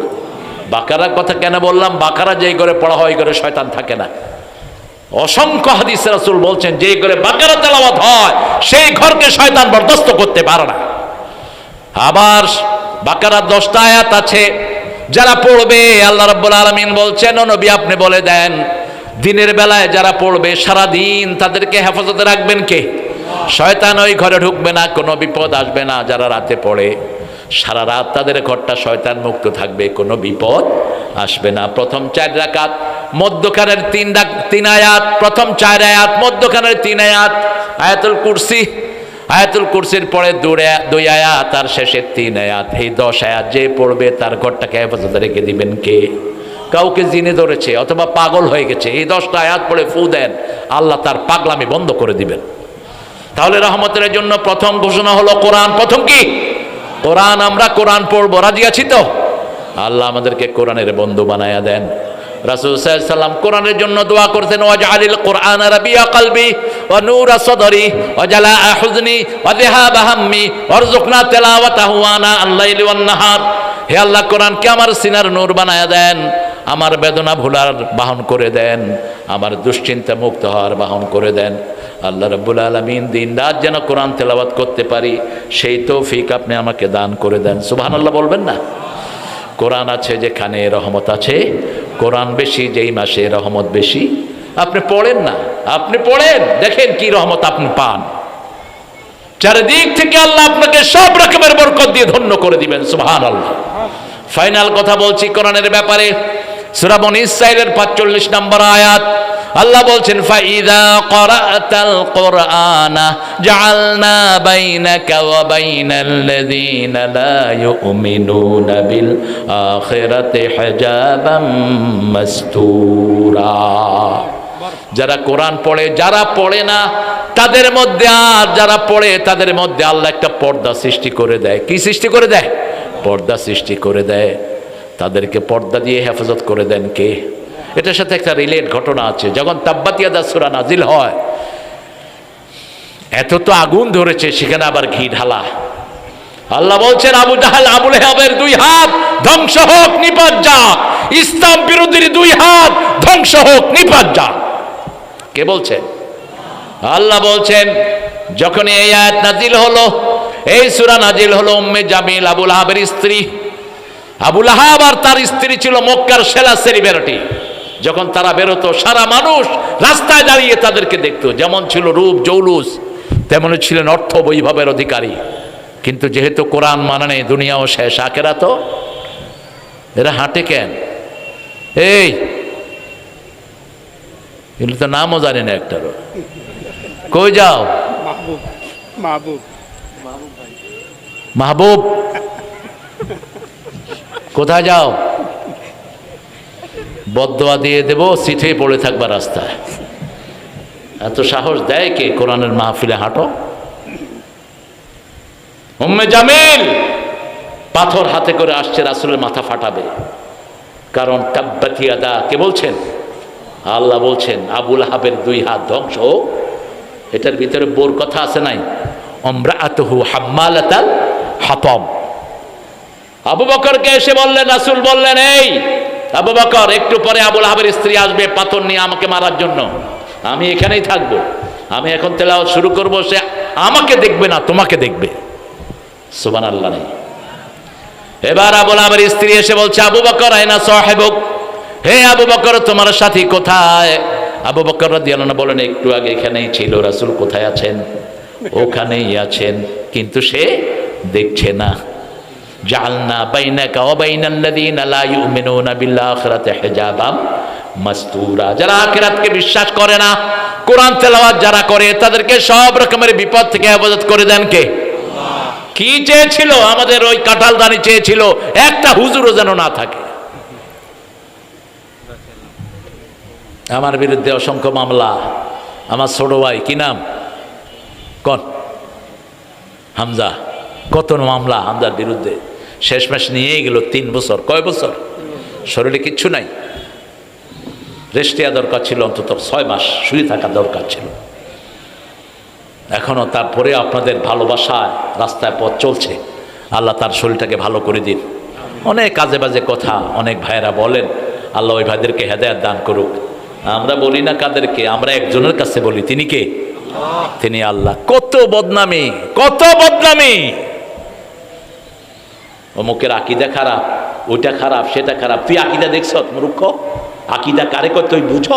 বাকারার কথা কেন বললাম? বাকারা যেই ঘরে পড়া হয় ওই ঘরে শয়তান থাকে না। অসংখ্য হাদিসে রাসূল বলছেন যেই ঘরে বাকারা তেলাওয়াত হয় সেই ঘরকে শয়তান বরদাস্ত করতে পারে না। আবার বাকারার 10টা আয়াত আছে, যারা পড়বে আল্লাহ রাব্বুল আলামিন বলছেন ও নবী আপনি বলে দেন দিনের বেলায় যারা পড়বে সারা দিন তাদেরকে হেফাজতে রাখবেন কে? শয়তান ওই ঘরে ঢুকবে না, কোনো বিপদ আসবে না। যারা রাতে পড়ে সারা রাত তাদের ঘরটা শয়তান মুক্ত থাকবে, কোনো বিপদ আসবে না। প্রথম 4 রাকাত, মধ্যখানের 3 আয়াত, প্রথম 4 আয়াত, মধ্যখানের 3 আয়াত আয়াতুল কুরসি, আয়াতুল কুরসির পরে 2 আয়াত আর শেষের 3 আয়াত। এই 10 আয়াত যে পড়বে তার ঘরটাকে হেফাজতে রেখে দিবেন কে? কাউকে জিনে ধরেছে অথবা পাগল হয়ে গেছে, এই 10টা আয়াত পড়ে ফু দেন, আল্লাহ তার পাগলামি বন্ধ করে দিবেন। তাহলে রহমতের জন্য প্রথম ঘোষণা হলো কোরআন। প্রথম কি? কোরআন। আমরা কোরআন পড়বো, রাজি আছি তো? আল্লাহ আমাদেরকে কোরআনের বন্ধু বানায়া দেন। রাসূল সাল্লাল্লাহু আলাইহি ওয়াসাল্লাম কোরআনের জন্য দোয়া করতেন, ওয়াজআলিল কোরআনা রাবিয়া কলবি ওয়া নূরা সদরি ওয়া জালাআ হুজনি ওয়া যিহাবা হাম্মি ওয়ারযুকনা তিলাওয়াতাহু আনা আল-লাইলি ওয়ান নাহার। হে আল্লাহ, কোরআনকে আমার সিনার নূর বানায়া দেন, আমার বেদনা ভুলার বাহন করে দেন, আমার দুশ্চিন্তা মুক্ত হওয়ার বাহন করে দেন। আল্লাহ রাব্বুল আলামিন দিন রাত যেন কোরআন তেলাওয়াত করতে পারি সেই তৌফিক আপনি আমাকে দান করে দেন। সুবহানাল্লাহ বলবেন না? কোরআন আছে যেখানে রহমত আছে, কোরআন বেশি যেই মাসে রহমত বেশি। আপনি পড়েন না, আপনি পড়েন, দেখেন কি রহমত আপনি পান। চারিদিক থেকে আল্লাহ আপনাকে সব রকমের বরকত দিয়ে ধন্য করে দিবেন। সুবহানাল্লাহ। ফাইনাল কথা বলছি কোরআনের ব্যাপারে। সূরা বনী ইসরাঈলের 45 নম্বর আয়াত আল্লাহ বলছেন, ফাইদা ক্বরাতাল কুরআনা জাআলনা বাইনাকা ওয়া বাইনাল্লাযীনা লা ইউমিনুনা বিল আখিরাতি হিজাবাম মাসতুরা। যারা কোরআন পড়ে, যারা পড়ে না তাদের মধ্যে, আর যারা পড়ে তাদের মধ্যে আল্লাহ একটা পর্দা সৃষ্টি করে দেয়। কি সৃষ্টি করে দেয়? পর্দা সৃষ্টি করে দেয়। তাদেরকে পর্দা দিয়ে হেফাজত করে দেন কে? এটার সাথে একটা রিলেট ঘটনা আছে। যখন তাব্বাত ইয়াদা সূরা নাজিল হয়, এত তো আগুন ধরেছে, সেখানে আবার ঘি ঢালা। আল্লাহ বলছেন আবু জাহাল আবু লাহাবের 2 হাত ধ্বংস হোক, নিপাত যাক। ইসলাম বিরোধীর 2 হাত ধ্বংস হোক, নিপাত যাক। কে বলছেন? আল্লাহ বলছেন যখন এই আয়াত নাজিল হলো, এই সূরা নাজিল হলো, উম্মে জামিল আবু লাহাবের স্ত্রী। আবু লাহাব আর তার স্ত্রী ছিল মক্কার সেরা সেলিব্রিটি। যখন তারা বেরোতো সারা মানুষ রাস্তায় দাঁড়িয়ে তাদেরকে দেখতো। যেমন ছিল রূপ জৌলুস, তেমনই ছিলেন অর্থ বৈভবের অধিকারী। কিন্তু যেহেতু কোরআন মানে নেই, দুনিয়াও শেষ, আখেরাতও। এরা হাঁটে কেন? এই এগুলো তো নামও জানি না একটারও। কই যাও? মাহবুব কোথায় যাও? বদদোয়া দিয়ে দেব, সিটে পড়ে থাকবা রাস্তায়। এত সাহস দেয় কে কোরআনের মাহফিলে হাঁটো? উম্মে জামিল পাথর হাতে করে আসছে, রাসূলের মাথা ফাটাবে। কারণ তাব্বাত ইয়াদা, কে বলছেন? আল্লাহ বলছেন আবু লাহাবের 2 হাত ধ্বংস হোক। এটার ভিতরে বোর কথা আছে নাই? আমরাআতুহু হাম্মালাতাল হাতাব। আবু বকরকে এসে বললেন, রাসূল বললেন, এই আবু বকর, একটু পরে আবু লাহাবের স্ত্রী আসবে পাথর নিয়ে আমাকে মারার জন্য। আমি এখানেই থাকবো, আমি এখন তেলাওয়াত শুরু করব, সে আমাকে দেখবে না, তোমাকে দেখবে। সুবহানাল্লাহ নেই। এবার আবু লাহাবের স্ত্রী এসে বলছে, আবু বকর আয়না সাহেবুক, হে আবু বকর তোমার সাথী কোথায়? আবু বকর রাদিয়াল্লাহু আনহু বলেন, একটু আগে এখানেই ছিল। রাসূল কোথায় আছেন? ওখানেই আছেন, কিন্তু সে দেখছে না। জাআলনা বাইনাকা ওয়া বাইনাল্লাযীনা লা ইউমিনুনা বিল আখিরাতি হিজাবাম মাসতুরা। যারা আখিরাতকে বিশ্বাস করে না, কোরআন তেলাওয়াত যারা করে, তাদেরকে সব রকমের বিপদ থেকে হেফাজত করে দেন কে? আল্লাহ। কি চেয়েছিল? আমাদের ওই কাঁঠাল দানি চেয়েছিল একটা হুজুরও যেন না থাকে। আমার বিরুদ্ধে অসংখ্য মামলা। আমার ছোট ভাই, কি নাম? কোন? হামজা। কত মামলা হামজার বিরুদ্ধে। শেষমেশ নিয়ে গেল 3 বছর। কয় বছর? শরীরে কিচ্ছু নাই, রেস্ট দেওয়া দরকার ছিল, অন্তত 6 মাস শুয়ে থাকা দরকার ছিল। এখনও তারপরে আপনাদের ভালোবাসায় রাস্তায় পথ চলছে। আল্লাহ তার শরীরটাকে ভালো করে দিন। অনেক কাজে বাজে কথা অনেক ভাইয়েরা বলেন, আল্লাহ ওই ভাইদেরকে হেদায়েত দান করুক। আমরা বলি না কাদেরকে, আমরা একজনের কাছে বলি, তিনি কে? তিনি আল্লাহ। কত বদনামি, কত বদনামি! অমুকের আকীদা খারাপ, ওইটা খারাপ, সেটা খারাপ। তুই আকীদা দেখছ মূর্খ? আকীদা কারে কয় তুই বুঝছ?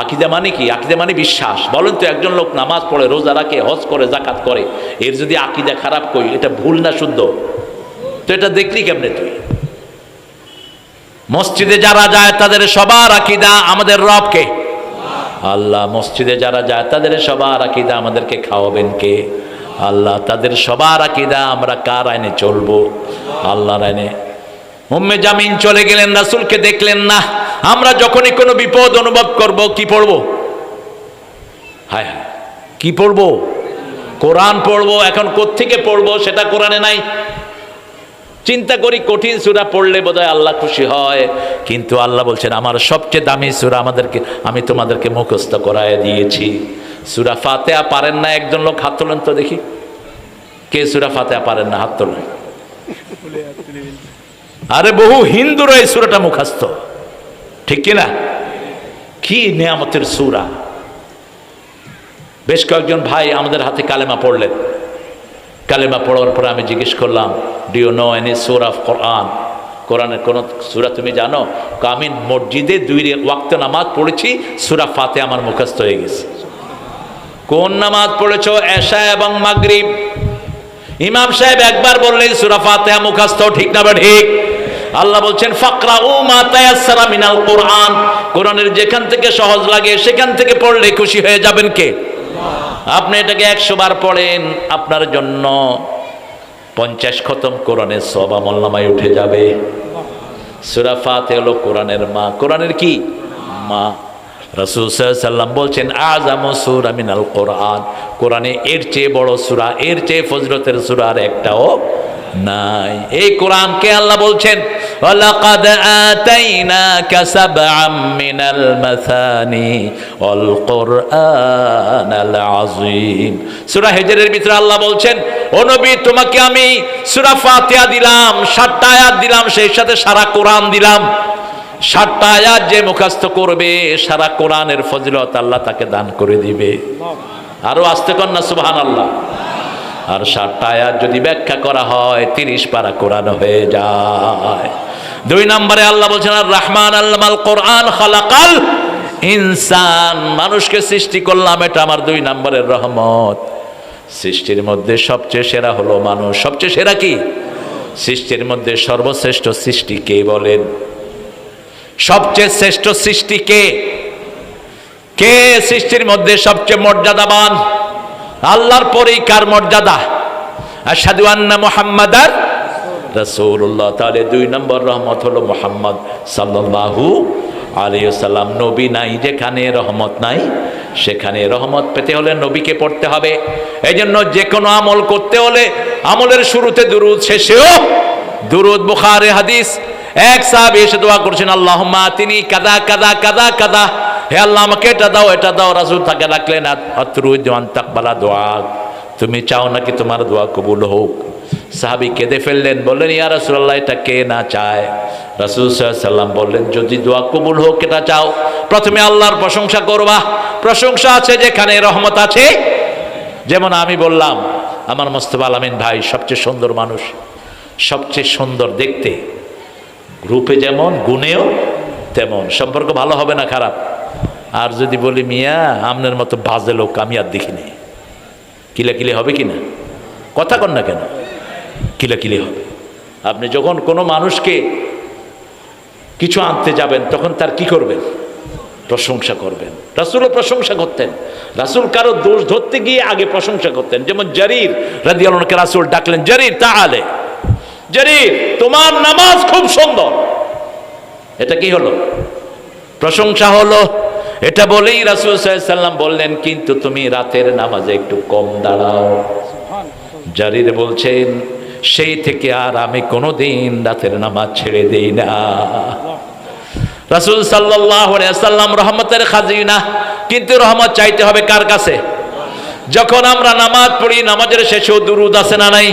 আকীদা মানে কি? আকীদা মানে বিশ্বাস। বলেন তো, একজন লোক নামাজ পড়ে, রোজা রাখে, হজ করে, যাকাত করে, এর যদি আকীদা খারাপ কই, এটা ভুল না শুদ্ধ? তো এটা দেখলি কেমনে তুই? মসজিদে যারা যায় তাদের সবার আকীদা আমাদের রবকে আল্লাহ। মসজিদে যারা যায় তাদের সবার আকীদা আমাদেরকে খাওয়াবেন কে? আল্লাহ। তাদের সবার আকীদা আমরা কার আইনে চলবো? আল্লাহর আইনে। উম্মে জামিন চলে গেলেন, রাসূলকে দেখলেন না। আমরা যখনই কোনো বিপদ অনুভব করব, কি পড়ব? হায় হায়, কি পড়ব? কোরআন পড়ব। এখন কোত্থেকে পড়ব সেটা কোরআনে নাই। চিন্তা করি, কঠিন সূরা পড়লে বোধহয় আল্লাহ খুশি হয়, কিন্তু আল্লাহ বলছেন আমার সবচেয়ে দামি সূরা আমি তোমাদেরকে মুখস্থ করায় দিয়েছি। সূরা ফাতিহা পারেন না একজন লোক? হাত তোলেন তো দেখি, কে সূরা ফাতিহা পারেন না? হাত তোলেন। আরে বহু হিন্দুর এই সূরাটা মুখস্থ, ঠিক কিনা? কি নিয়ামতের সূরা! বেশ কয়েকজন ভাই আমাদের হাতে কালেমা পড়লেন। কালেমা পড়ার পরে আমি জিজ্ঞেস করলাম, do you know any surah of Quran? কোরআনের কোন সূরা তুমি জানো? আমি মসজিদে 2 ওয়াক্ত নামাজ পড়েছি, সূরা ফাতিহা আমার মুখস্থ হয়ে গেছে। কোন নামাজ পড়েছো? এশা এবং মাগরিব। ইমাম সাহেব একবার বললেন সূরা ফাতিহা মুখস্থ, ঠিক না? ঠিক। আল্লাহ বলছেন ফাকরাউ মা তায়াসসারা মিনাল কোরআন। কোরআনের যেখান থেকে সহজ লাগে সেখান থেকে পড়লে খুশি হয়ে যাবেন কে? আপনি এটাকে 100 বার পড়েন, আপনার জন্য 50 খতম কোরআনের সওয়াব আমলনামায় উঠে যাবে। সূরা ফাতিহা হলো কোরআনের মা। কোরআনের কি মা? রাসূল সাল্লাল্লাহু আলাইহি ওয়াসাল্লাম বলছেন আযামু সূরা মিনাল কোরআন। কোরআনে এর চেয়ে বড় সূরা, এর চেয়ে ফজিলতের সূরা আর একটাও নাই। এই কোরআনকে আল্লাহ বলছেন ওয়ালাকাদ আতাইনাকা সাবআম মিনাল মাসানি ওয়াল কুরআনাল আযীম। সূরা হিজরের ভিতরে আল্লাহ বলছেন ও নবী, তোমাকে আমি সূরা ফাতিহা দিলাম, 7টা আয়াত দিলাম, সেই সাথে সারা কোরআন দিলাম। 7টা আয়াত যে মুখস্থ করবে, সারা কোরআনের ফজিলত আল্লাহ তাকে দান করে দিবে। আরো আস্তে কর না সুবহানাল্লাহ। আর 7টা আয়াত যদি ব্যাখ্যা করা হয় 30 পারা কোরআন হয়ে যায়। 2 নম্বরে আল্লাহ বলছেন আর রহমান আল্লামাল কোরআন খালাকাল ইনসান। মানুষকে সৃষ্টি করলাম, এটা আমার 2 নম্বরের রহমত। সৃষ্টির মধ্যে সবচেয়ে সেরা হলো মানুষ। সবচেয়ে সেরা কি? সৃষ্টির মধ্যে সর্বশ্রেষ্ঠ সৃষ্টি কে বলেন? সবচেয়ে শ্রেষ্ঠ সৃষ্টি কে? কে সৃষ্টির মধ্যে সবচেয়ে মর্যাদাবান? আল্লাহর পরেই কার মর্যাদা? আশহাদু আন্না মুহাম্মাদার রাসূলুল্লাহ। তাহলে 2 নম্বর রহমত হলো মুহাম্মদ সাল্লাল্লাহু আলাইহি ওয়াসাল্লাম। নবী নাই যেখানে, রহমত নাই সেখানে। রহমত পেতে হলে নবীকে পড়তে হবে। এই জন্য যে কোনো আমল করতে হলে আমলের শুরুতে দুরূদ, শেষেও দুরূদ। বুখারী হাদিস, এক সাহাবী এসে দোয়া করছেন আল্লাহুম্মা আতিনি কাযা কাযা কাযা কাযা, হে আল্লাহ আমাকে এটা দাও এটা দাও। রাসূল তাকে ডাকলেন আতরুদ আন তাকবালা দোয়া, তুমি চাও নাকি তোমার দোয়া কবুল হোক? সাহাবী কেঁদে ফেললেন, বললেন ইয়া রাসূলুল্লাহ এটা কে না চায়? রাসূল সাল্লাল্লাহু আলাইহি ওয়াসাল্লাম বললেন যদি দোয়া কবুল হোক এটা চাও, প্রথমে আল্লাহর প্রশংসা করবা। প্রশংসা আছে যেখানে, রহমত আছে। যেমন আমি বললাম আমার মোস্তফা আল আমিন ভাই সবচেয়ে সুন্দর মানুষ, সবচেয়ে সুন্দর দেখতে, রূপে যেমন গুণেও তেমন। সম্পর্ক ভালো হবে না খারাপ? আর যদি বলি মিয়া আপনার মতো বাজে লোক আমি আর দেখিনি, কিলাকিলি হবে কি না? কথা কন না কেন? কিলাকিলি হবে। আপনি যখন কোনো মানুষকে কিছু আনতে যাবেন তখন তার কি করবেন? প্রশংসা করবেন। রাসূলও প্রশংসা করতেন। রাসূল কারো দোষ ধরতে গিয়ে আগে প্রশংসা করতেন। যেমন জারির রাদিয়াল্লাহু আনহু রাসূল ডাকলেন, জারির তাআলে, জারির তোমার নামাজ খুব সুন্দর। এটা কি হলো? প্রশংসা হলো। এটা বলেই রাসূল সাল্লাল্লাহু আলাইহি ওয়াসাল্লাম বললেন কিন্তু তুমি রাতের নামাজে একটু কম দাঁড়াও। জারির বলছেন সেই থেকে আর আমি কোনোদিন রাতের নামাজ ছেড়ে দেই না। রাসূল সাল্লাল্লাহু আলাইহি ওয়াসাল্লাম রহমতের খাজিনা, কিন্তু রহমত চাইতে হবে কার কাছে? যখন আমরা নামাজ পড়ি, নামাজের শেষেও দুরুদ আছে না নাই?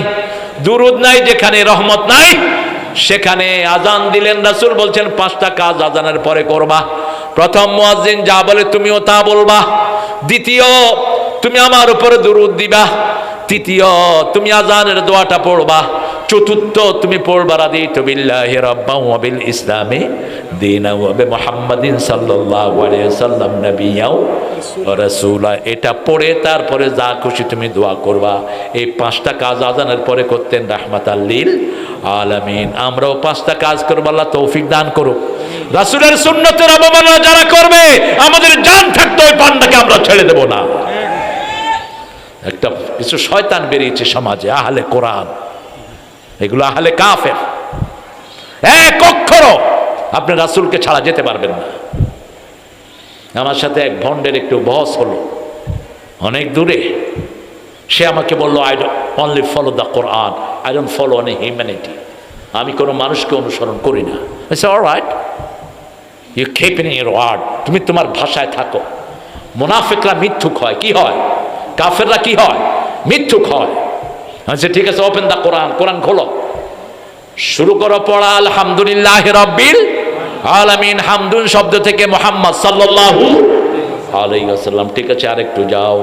দুরুদ নাই যেখানে রহমত নাই সেখানে। আজান দিলেন, রাসূল বলছেন 5টা কাজ আজানের পরে করবা। প্রথম, মুয়াজ্জিন যা বলে তুমিও তা বলবা। দ্বিতীয়, তুমি আমার উপরে দুরুদ দিবা। তৃতীয়, তুমি আজানের দোয়াটা পড়বা। চতুর্থ, তুমি পড়বা রাদিতু বিল্লাহি রাব্বান ওয়া বিল ইসলামি দীনান ওয়া বিমুহাম্মাদিন সাল্লাল্লাহু আলাইহি ওয়াসাল্লাম নাবিয়্যা ওয়া রাসূলা। এটা পড়ে তারপরে যা খুশি তুমি দোয়া করবা। এই 5টা কাজ আজানের পরে করতেন রাহমাতাল লিল আলামিন। আমরাও 5টা কাজ করব, আল্লাহ তৌফিক দান করুক। রাসূলের সুন্নতের অবমাননা যারা করবে, আমাদের জান থাকতে ওই পান্ডাকে আমরা ছেড়ে দেব না। একটা কিছু শয়তান বেরিয়েছে সমাজে, আহলে কোরআন, এগুলো আহলে কাফের। এক অক্ষরও আপনি রাসূলকে ছাড়া যেতে পারবেন না। আমার সাথে এক ভন্ডের একটু বহস হলো অনেক দূরে। সে আমাকে বলল, I don't only follow the Quran, I don't follow any humanity. আমি কোনো মানুষকে অনুসরণ করি না। I say alright, you keep in your word, তুমি তোমার ভাষায় থাকো। মুনাফিকরা মিথ্যুক হয়। কি হয়? কাফেররা কি হয়? মিথ্যুক হয়। আচ্ছা ঠিক আছে, ওপেন দা কোরআন, কোরআন খোলো, শুরু করো পড়া। আলহামদুলিল্লাহি রাব্বিল আলামিন। হামদুন শব্দ থেকে মুহাম্মদ সাল্লাল্লাহু আলাইহি ওয়াসাল্লাম। ঠিক আছে, আরেকটু যাও।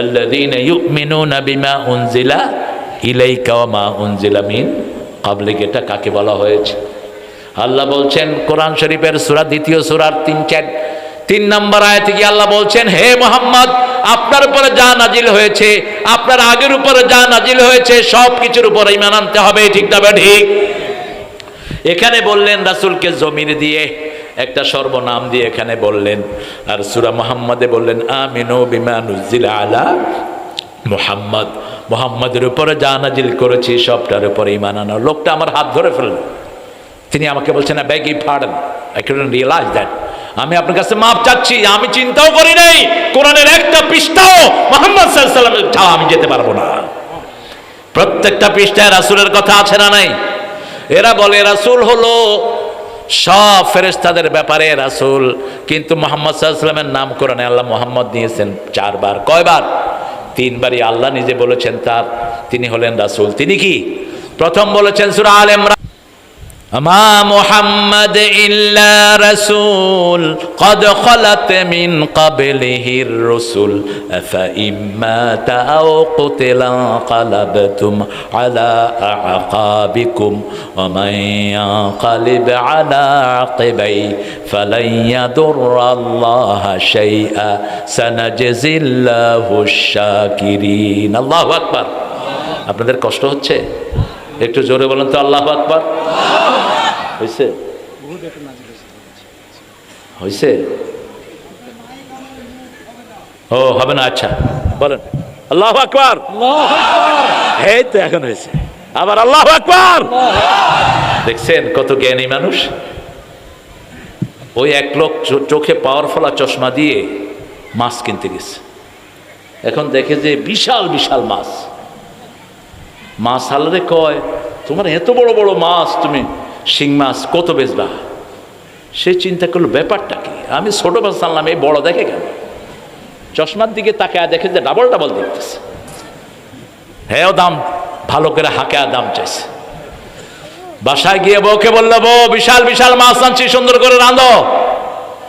আল্লাযীনা ইউমিনুনা বিমা উনজিলা ইলাইকা ওয়া মা উনজিলা মিন ক্বাবলিক। এটা কাকে বলা হয়েছে? আল্লাহ বলছেন কোরআন শরীফের সূরা, 2য় সূরার 3 নম্বর আয়াতে কি আল্লাহ বলছেন, হে মুহাম্মদ, আপনার উপরে যা নাজিল হয়েছে, আপনার আগের উপরে যা নাজিল হয়েছে, সব কিছুর উপরে ঈমান আনতে হবে। ঠিক না ঠিক? এখানে বললেন রাসূলকে জমির দিয়ে, একটা সর্বনাম দিয়ে এখানে বললেন। আর সূরা মুহাম্মাদে বললেন আমিনু বিমা নুজিলা আলা মুহাম্মদ, মুহাম্মাদের উপরে যা নাজিল করেছি সবটার উপরে ঈমান আনো। লোকটা আমার হাত ধরে ফেলল। তিনি আমাকে বলছেন, I beg you pardon, I couldn't realise that. আমি আপনার কাছে মাপ চাচ্ছি, আমি চিন্তাও করি নাই কোরআনের একটা পৃষ্ঠাও মুহাম্মদ সাল্লাল্লাহু আলাইহি ওয়াসাল্লামের ছাড়া আমি যেতে পারবো না। প্রত্যেকটা পৃষ্ঠায় রাসূলের কথা আছে না নাই? এরা বলে রাসূল হলো সব ফেরেশতাদের ব্যাপারে রাসূল, কিন্তু মুহাম্মদ সাল্লাল্লাহু আলাইহি ওয়াসাল্লামের নাম কোরআনে আল্লাহ মুহাম্মদ নিয়েছেন 4 বার। কয়বার? 3 বারই আল্লাহ নিজে বলেছেন তার তিনি হলেন রাসূল। তিনি কি? প্রথম বলেছেন সূরা আলে ইমরান, আমা মুহাম্মদ ইল্লা রাসূল কদ খলাত মিন ক্বাবলিহির রাসূল আফা ইম্মা তাও কুতিলা ক্বালাবতুম আলা আকাবিকুম ওয়া মান ইয়ানকালিব আলা আকিবাই ফালান ইয়াদুররাল্লাহা শাইআ সানাজজিল্লাহু শাকিরিন। আল্লাহু আকবার। আপনাদের কষ্ট হচ্ছে? একটু জোরে বলেন তো আল্লাহু আকবার। হয়েছে? হয়েছে? ও হবে না? আচ্ছা বলেন আল্লাহু আকবার। এই তো এখন হয়েছে, আবার আল্লাহু আকবার। দেখছেন কত জ্ঞানী মানুষ। ওই এক লোক চোখে পাওয়ার ফলা চশমা দিয়ে মাছ কিনতে গেছে। এখন দেখে যে বিশাল বিশাল মাছ। মাছ হালারে কয়, তোমার এত বড় বড় মাছ, তুমি শিং মাছ কত বেচবা? সে চিন্তা করলো ব্যাপারটা কি, আমি ছোট মাছ আনলাম, এই বড় দেখে কেন? চশমার দিকে তাকায় দেখে যে ডাবল ডাবল দেখতেছে। হ্যাঁ দাম ভালো করে হাঁকে দাম চাইছে। বাসায় গিয়ে বউকে বললো, বউ বিশাল বিশাল মাছ আনছি, সুন্দর করে রাঁধো।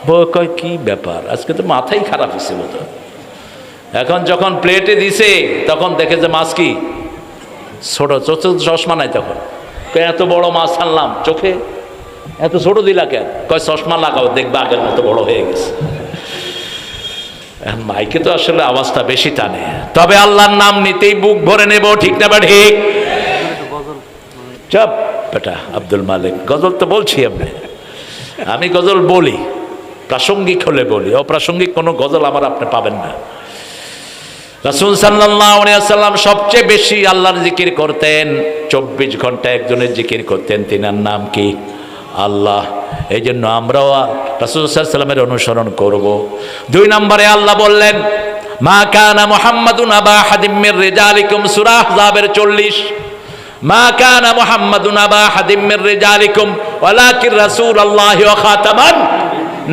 বউ কয় কি ব্যাপার, আজকে তো মাথাই খারাপ হয়েছে বোধ। এখন যখন প্লেটে দিছে তখন দেখে যে মাছ কি ছোট, চশমা নাই। তখন এত বড় মাছ আনলাম, চোখে এত ছোট দিলা কেন? কয় চশমা লাগাও, দেখবা আগের মতো বড় হয়ে গেছে। মাইকে তো আসলে আওয়াজটা বেশি টানে, তবে আল্লাহর নাম নিতেই বুক ভরে নেব। ঠিক না ঠিক? চুপ বেটা আব্দুল মালিক, গজল তো বলছি আমি গজল বলি, প্রাসঙ্গিক হলে বলি, অপ্রাসঙ্গিক কোনো গজল আমার আপনি পাবেন না। রাসূল সাল্লাল্লাহু আলাইহি ওয়াসাল্লাম সবচেয়ে বেশি আল্লাহর জিকির করতেন। 24 ঘন্টা একজনের জিকির করতেন, তিনার নাম কি? আল্লাহ। এই জন্য আমরাও রাসূল সাল্লাল্লাহু আলাইহি ওয়াসাল্লামের অনুসরণ করব। 2 নম্বরে আল্লাহ বললেন, মা কানা মুহাম্মাদুন আবা আহাদিম মির রিজালিকুম, সূরা আহজাবের 40। মা কানা মুহাম্মাদুন আবা আহাদিম মির রিজালিকুম, ও ওয়ালাকিন রাসূলুল্লাহি ওয়া খাতামান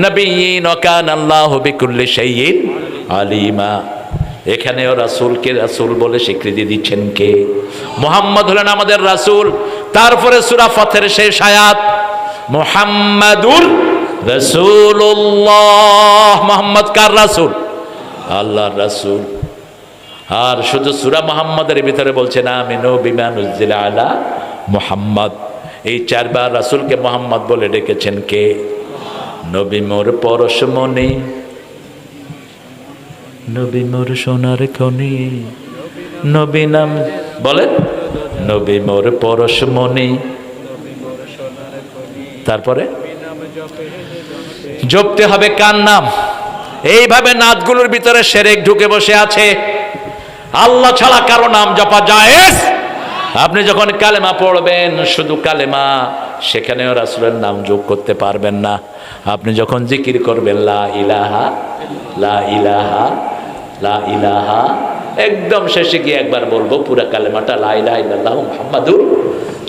নবিয়্যিন ওয়া কানা আল্লাহু বিকুল্লি শাইইন আলিমা। এখানেও রাসূলকে রাসূল বলে স্বীকৃতি দিচ্ছেন কে? মুহাম্মদ হলেন আমাদের রাসূল। তারপরে সূরা ফাতের শেষ আয়াত, মুহাম্মাদুর রাসূলুল্লাহ। মুহাম্মদ কার রাসূল? আল্লাহর রাসূল। আর শুধু সূরা মুহাম্মাদের ভিতরে বলছেন আমিনু বিমা নুজিলা আলা মুহাম্মদ। এই চারবার রাসূলকে মুহাম্মদ বলে ডেকেছেন কে? নবী মোর পরশমণি, নবী মোর সোনার খনি, নবী নাম বলেন, নবী মোর পরশমণি। তারপরে জপতে হবে কার নাম? এইভাবে নাচগুলোর ভিতরে শিরক ঢুকে বসে আছে। আল্লাহ ছাড়া কারো নাম জপা জায়েজ? আপনি যখন কালেমা পড়বেন, শুধু কালেমা, সেখানেও রাসূলের নাম যোগ করতে পারবেন না। আপনি যখন জিকির করবেন লা ইলাহা লা ইলাহা লা ইলাহা, একদম শেষে গিয়ে একবার বলবো পুরা কালেমাটা লা ইলাহা ইল্লাল্লাহু মুহাম্মাদুর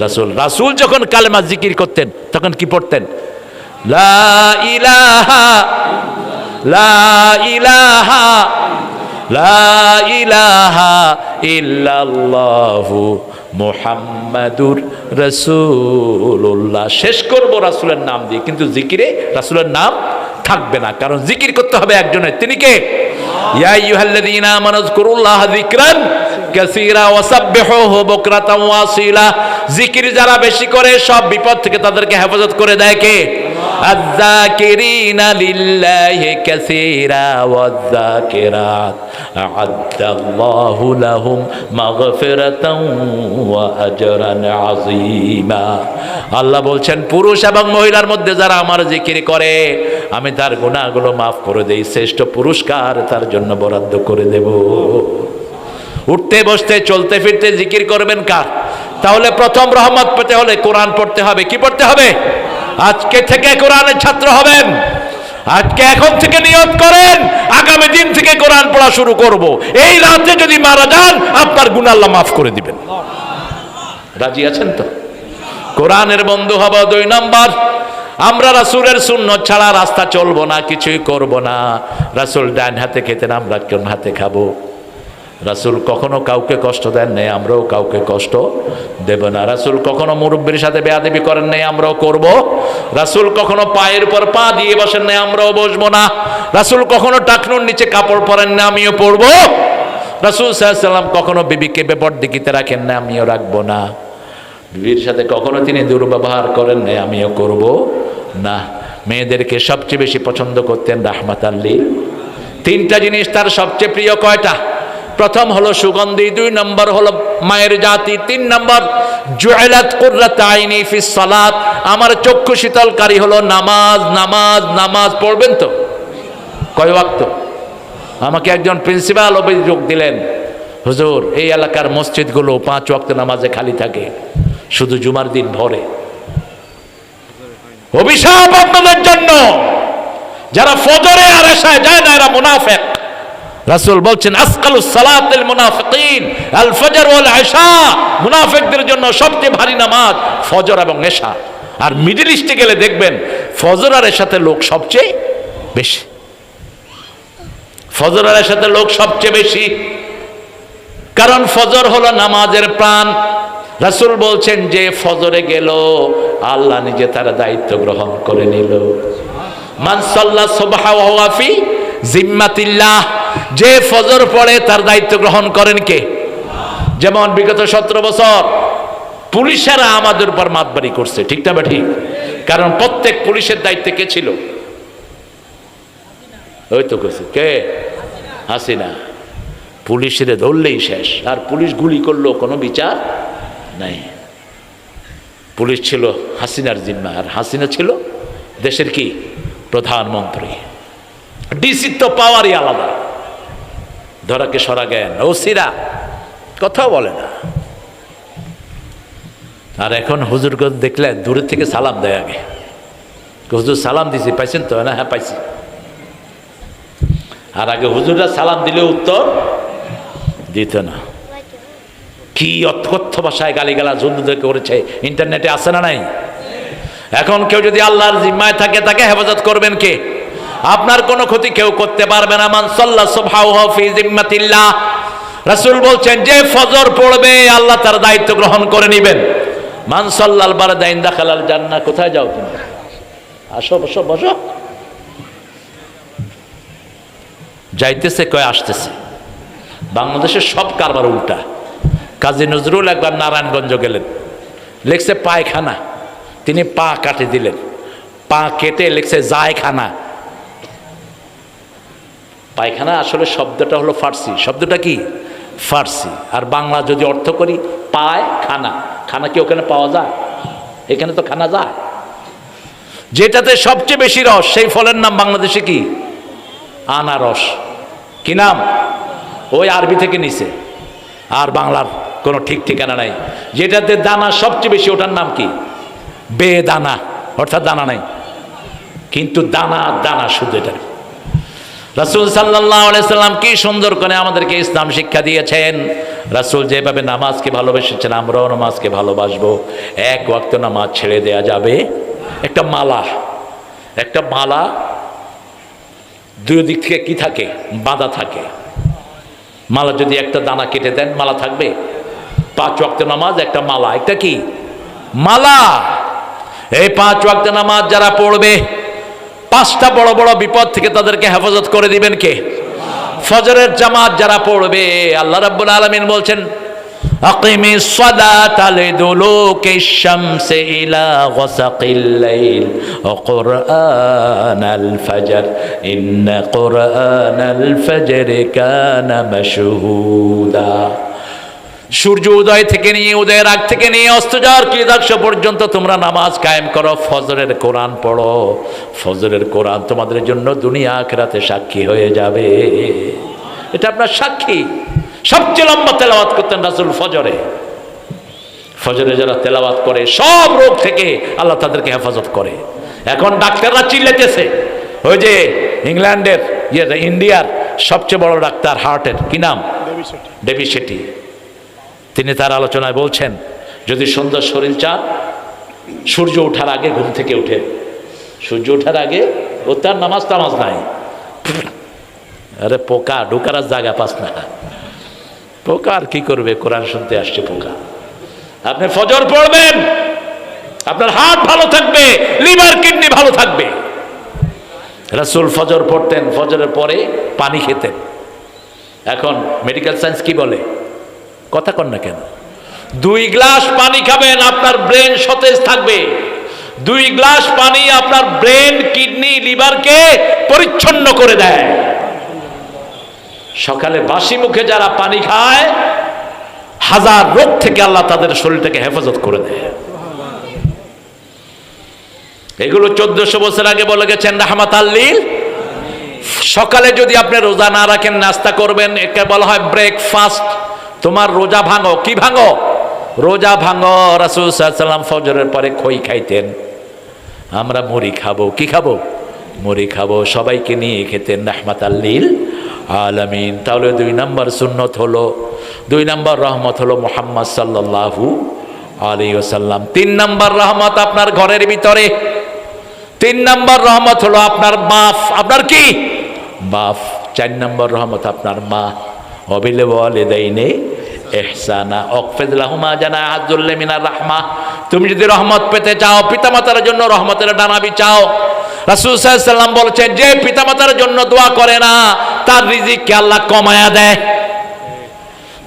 রাসূল। রাসূল যখন কালেমা জিকির করতেন তখন কি পড়তেন? লা ইলাহা লা ইলাহা লা ইলাহা ইল্লাল্লাহু মুহাম্মাদুর রাসূলুল্লাহ। শেষ করব রাসূলের নাম দিয়ে, কিন্তু জিকিরে রাসূলের নাম থাকবে না, কারণ জিকির করতে হবে একজনের। তিনি কে? ইয়া আইয়ুহাল্লাযীনা আমানু যকুরুল্লাহা যিকরান কাসীরা ওয়া সাব্বিহুহু বুকরাতাও ওয়া আসীলা। জিকির যারা বেশি করে সব বিপদ থেকে তাদেরকে হেফাজত করে দেয় কে? আয-যাকিরিনা লিল্লাহি কাসীরা ওয়ায-যাকিরাত আ'আদ্দাল্লাহু লাহুম মাগফিরাতাও ওয়া আজরান আযীমা। আল্লাহ বলছেন পুরুষ এবং মহিলার মধ্যে যারা আমার জিকির করে আমি তার গুনাহগুলো মাফ করে দেই, শ্রেষ্ঠ পুরস্কার তার জন্য বরাদ্দ করে দেব। উঠতে বসতে চলতে ফিরতে জিকির করবেন কার? তাহলে প্রথম রহমত পেতে হলে কোরআন পড়তে হবে। কি পড়তে হবে? আজকে থেকে কোরআনের ছাত্র হবেন। আজকে এখন থেকে নিয়ত করেন আগামী দিন থেকে কোরআন পড়া শুরু করব। এই রাতে যদি মারা যান আপনার গুনাহ আল্লাহ মাফ করে দিবেন। রাজি আছেন তো? কোরআনের বন্ধু হব। 2 নম্বর, আমরা রাসূলের সুন্নাত ছাড়া রাস্তা চলবো না, কিছুই করব না। রাসূল ডান হাতে খেতেন, আমরা কোন হাতে খাবো? রাসূল কখনো কাউকে কষ্ট দেন নাই, আমরাও কাউকে কষ্ট দেব না। রাসূল কখনো মুরব্বির সাথে বেয়াদবি করেন নাই, আমরাও করব। রাসূল কখনো পায়ের উপর পা দিয়ে বসেন নাই, আমরাও বসবো না। রাসূল কখনো টাকনুর নিচে কাপড় পরেন না, আমিও পরবো। রাসূল সাল্লাল্লাহু আলাইহি সাল্লাম কখনো বিবিকে বেপরদিকিতে রাখেন না, আমিও রাখবো না। বিবির সাথে কখনো তিনি দুর্ব্যবহার করেন নাই, আমিও করব না। মেয়েদেরকে সবচেয়ে বেশি পছন্দ করতেন রাহমাতাল লিল। 3টা জিনিস তার সবচেয়ে প্রিয়। কয়টা? প্রথম হলো সুগন্ধি, 2 নম্বর হলো মায়ের জাতি, 3 নম্বর জুইলাত কুররাত আইনি ফিস সালাত, আমার চক্ষু শীতলকারী হলো নামাজ। নামাজ নামাজ পড়বেন তো? কয় ওয়াক্ত? আমাকে একজন প্রিন্সিপাল অভিযোগ দিলেন, হুজুর এই এলাকার মসজিদগুলো 5 ওয়াক্ত নামাজে খালি থাকে, শুধু জুমার দিন ভরে। অভিশাপ আপনাদের জন্য, যারা ফজরে আর এশায় যায় না এরা মুনাফিক। রাসূল বলছেন আসকালুস সালাতিল মুনাফিকিন আল ফজর ওয়াল ইশা। মুনাফিকদের জন্য সবচেয়ে ভারী নামাজ ফজর এবং এশা। আর মিডল ইস্টে গেলে দেখবেন ফজর আর এশাতে লোক সবচেয়ে বেশি। ফজর আর এশাতে লোক সবচেয়ে বেশি, কারণ ফজর হলো নামাজের প্রাণ। রাসূল বলছেন যে ফজরে গেল আল্লাহ নিজে তার দায়িত্ব গ্রহণ করে নিল। মান সাল্লা সুবহা ওয়া হুয়া ফি জিম্মাতিল্লাহ, যে ফজর পড়ে তার দায়িত্ব গ্রহণ করেন কে? যেমন বিগত 17 বছর পুলিশেরা আমাদের উপর মাতবাড়ি করছে, ঠিক না ঠিক? কারণ প্রত্যেক পুলিশের দায়িত্বে কে ছিল? ওই তো কইছে কে? হাসিনা। পুলিশের ধরলেই শেষ, আর পুলিশ গুলি করলো কোনো বিচার নাই। পুলিশ ছিল হাসিনার জিম্মা, আর হাসিনা ছিল দেশের কি? প্রধানমন্ত্রী। ডিসির তো পাওয়ারই আলাদা। ধরাকে সরা জ্ঞান, ওসিরা কথাও বলে না। আর এখন হুজুরকে দেখলে দূরের থেকে সালাম দেয় আগে। হুজুর সালাম দিছি, পাইছেন তো? না, হ্যাঁ পাইছি। আর আগে হুজুররা সালাম দিলে উত্তর দিত না। কি অকথ্য ভাষায় গালিগালাজ হিন্দুদেরকে করেছে, ইন্টারনেটে আছে না নাই? এখন কেউ যদি আল্লাহর জিম্মায় থাকে তাকে হেফাজত করবেন কে? আপনার কোনো ক্ষতি কেউ করতে পারবে না। মান সাল্লা সুবহানাহু ফি জিম্মাতিল্লাহ, রাসূল বলছেন যে ফজর পড়বে আল্লাহ তার দায়িত্ব গ্রহণ করে নেবেন। মান সাল্লাল বারদাইন দাখালাল জান্নাহ। কোথায় যাও তুমি? আসো, বসো বসো। যাইতেছে কয় আসতেছে। বাংলাদেশের সব কারবার উল্টা। কাজী নজরুল একবার নারায়ণগঞ্জ গেলেন, লিখছে পায়খানা, তিনি পা কাটে দিলেন, পা কেটে লিখছে জায়খানা। পায়খানা আসলে শব্দটা হলো ফার্সি। শব্দটা কি? ফার্সি। আর বাংলা যদি অর্থ করি পায় খানা, খানা কি ওখানে পাওয়া যায়? এখানে তো খানা যায়। যেটাতে সবচেয়ে বেশি রস সেই ফলের নাম বাংলাদেশে কি? আনারস। কি নাম? ওই আরবি থেকে নিছে, আর বাংলার কোনো ঠিক ঠিকানা নাই। যেটাতে দানা সবচেয়ে বেশি ওটার নাম কি? বেদানা, অর্থাৎ দানা নাই, কিন্তু দানা দানা শুধু। এটা রাসূল সাল্লাল্লাহু আলাইহি সাল্লাম কি সুন্দর করে আমাদেরকে ইসলাম শিক্ষা দিয়েছেন। রাসূল যেভাবে নামাজকে ভালোবেসেছেন আমরাও নামাজকে ভালোবাসবো। এক ওয়াক্ত নামাজ ছেড়ে দেয়া যাবে। একটা মালা, একটা মালা দুই দিক থেকে কি থাকে? বাঁধা থাকে। মালা যদি একটা দানা কেটে দেন মালা থাকবে? 5 ওয়াক্ত নামাজ একটা মালা, একটা কি মালা। এই 5 ওয়াক্ত নামাজ যারা পড়বে 5টা বড় বড় বিপদ থেকে তাদেরকে হেফাজত করে দিবেন কে? ফজরের জামাত যারা পড়বে, আল্লাহ রাব্বুল আলামিন বলছেন আকিমিস সালাতা লিদুলুকিশ শামসি ইলা গাসাকিল লাইল ওয়া কুরআনাল ফাজর ইন্না কুরআনাল ফাজরি কানা মাশহুদা। সূর্য উদয় থেকে নিয়ে, উদয়ের আগ থেকে নিয়ে অস্ত যাওয়ার কৃতাংশ পর্যন্ত তোমরা নামাজ কায়েম করো, ফজরের কোরআন পড়ো। ফজরের কোরআন তোমাদের জন্য দুনিয়া আখিরাতে সাক্ষী হয়ে যাবে। এটা আপনার সাক্ষী। সবচেয়ে লম্বা তেলাওয়াত করতেন রাসূল ফজরে। ফজরে যারা তেলাওয়াত করে সব রোগ থেকে আল্লাহ তাদেরকে হেফাজত করে। এখন ডাক্তাররা চিল্লাইতেছে, ওই যে ইংল্যান্ডের ইন্ডিয়ার সবচেয়ে বড় ডাক্তার হার্টের, কি নাম? ডেভি শেট্টি। তিনি তার আলোচনায় বলছেন যদি সুন্দর শরীর চান সূর্য ওঠার আগে ঘুম থেকে উঠে, সূর্য ওঠার আগে। ও তার নামাজ টামাজ নাই। আরে পোকা ঢোকার জায়গা পাস না। পোকা আর কি করবে? কোরআন শুনতে আসছে পোকা। আপনি ফজর পড়বেন, আপনার হার্ট ভালো থাকবে, লিভার কিডনি ভালো থাকবে। রাসূল ফজর পড়তেন, ফজরের পরে পানি খেতেন। এখন মেডিকেল সায়েন্স কি বলে? কথা কন না কেন? 2 গ্লাস পানি খাবেন, আপনার ব্রেন সতেজ থাকবে। 2 গ্লাস পানি আপনার ব্রেন, কিডনি, লিভারকে পরিচ্ছন্ন করে দেয়। সকালে বাসি মুখে যারা পানি খায় 1000 রোগ থেকে আল্লাহ তাদের শরীরটাকে হেফাজত করে দেয়। এগুলো 1400 বছর আগে বলে গেছেন রাহমাতাল লিল। সকালে যদি আপনি রোজা না রাখেন, নাস্তা করবেন, একে বলা হয় ব্রেকফাস্ট। তোমার রোজা ভাঙো। কি ভাঙো? রোজা ভাঙো। রাসূল সাল্লাল্লাহু আলাইহি ওয়াসাল্লাম ফজরের পরে খই খাইতেন। আমরা মুড়ি খাবো। কি খাবো? মুড়ি খাবো। সবাইকে নিয়ে খেতেন রাহমাতাল লিল আলামিন। তাহলে 2 নম্বর সুন্নত হলো, 2 নম্বর রহমত হলো মুহাম্মদ সাল্লাল্লাহু আলাইহি ওয়াসাল্লাম। 3 নম্বর রহমত আপনার ঘরের ভিতরে। 3 নম্বর রহমত হলো আপনার বাপ। আপনার কি? বাপ। 4 নম্বর রহমত আপনার মা। ওয়াবিল ওয়ালিদাইনি ইহসানা ওয়াকফিদ লাহুমা জানাহাযুল মিনার রাহমাহ। তুমি যদি রহমত পেতে চাও, পিতামাতার জন্য রহমতের ডানা বিছাও। রাসূল সাল্লাল্লাহু আলাইহি ওয়াসাল্লাম বলেছেন যে পিতামাতার জন্য দোয়া করে না তার রিজিককে আল্লাহ কমায়া দেয়।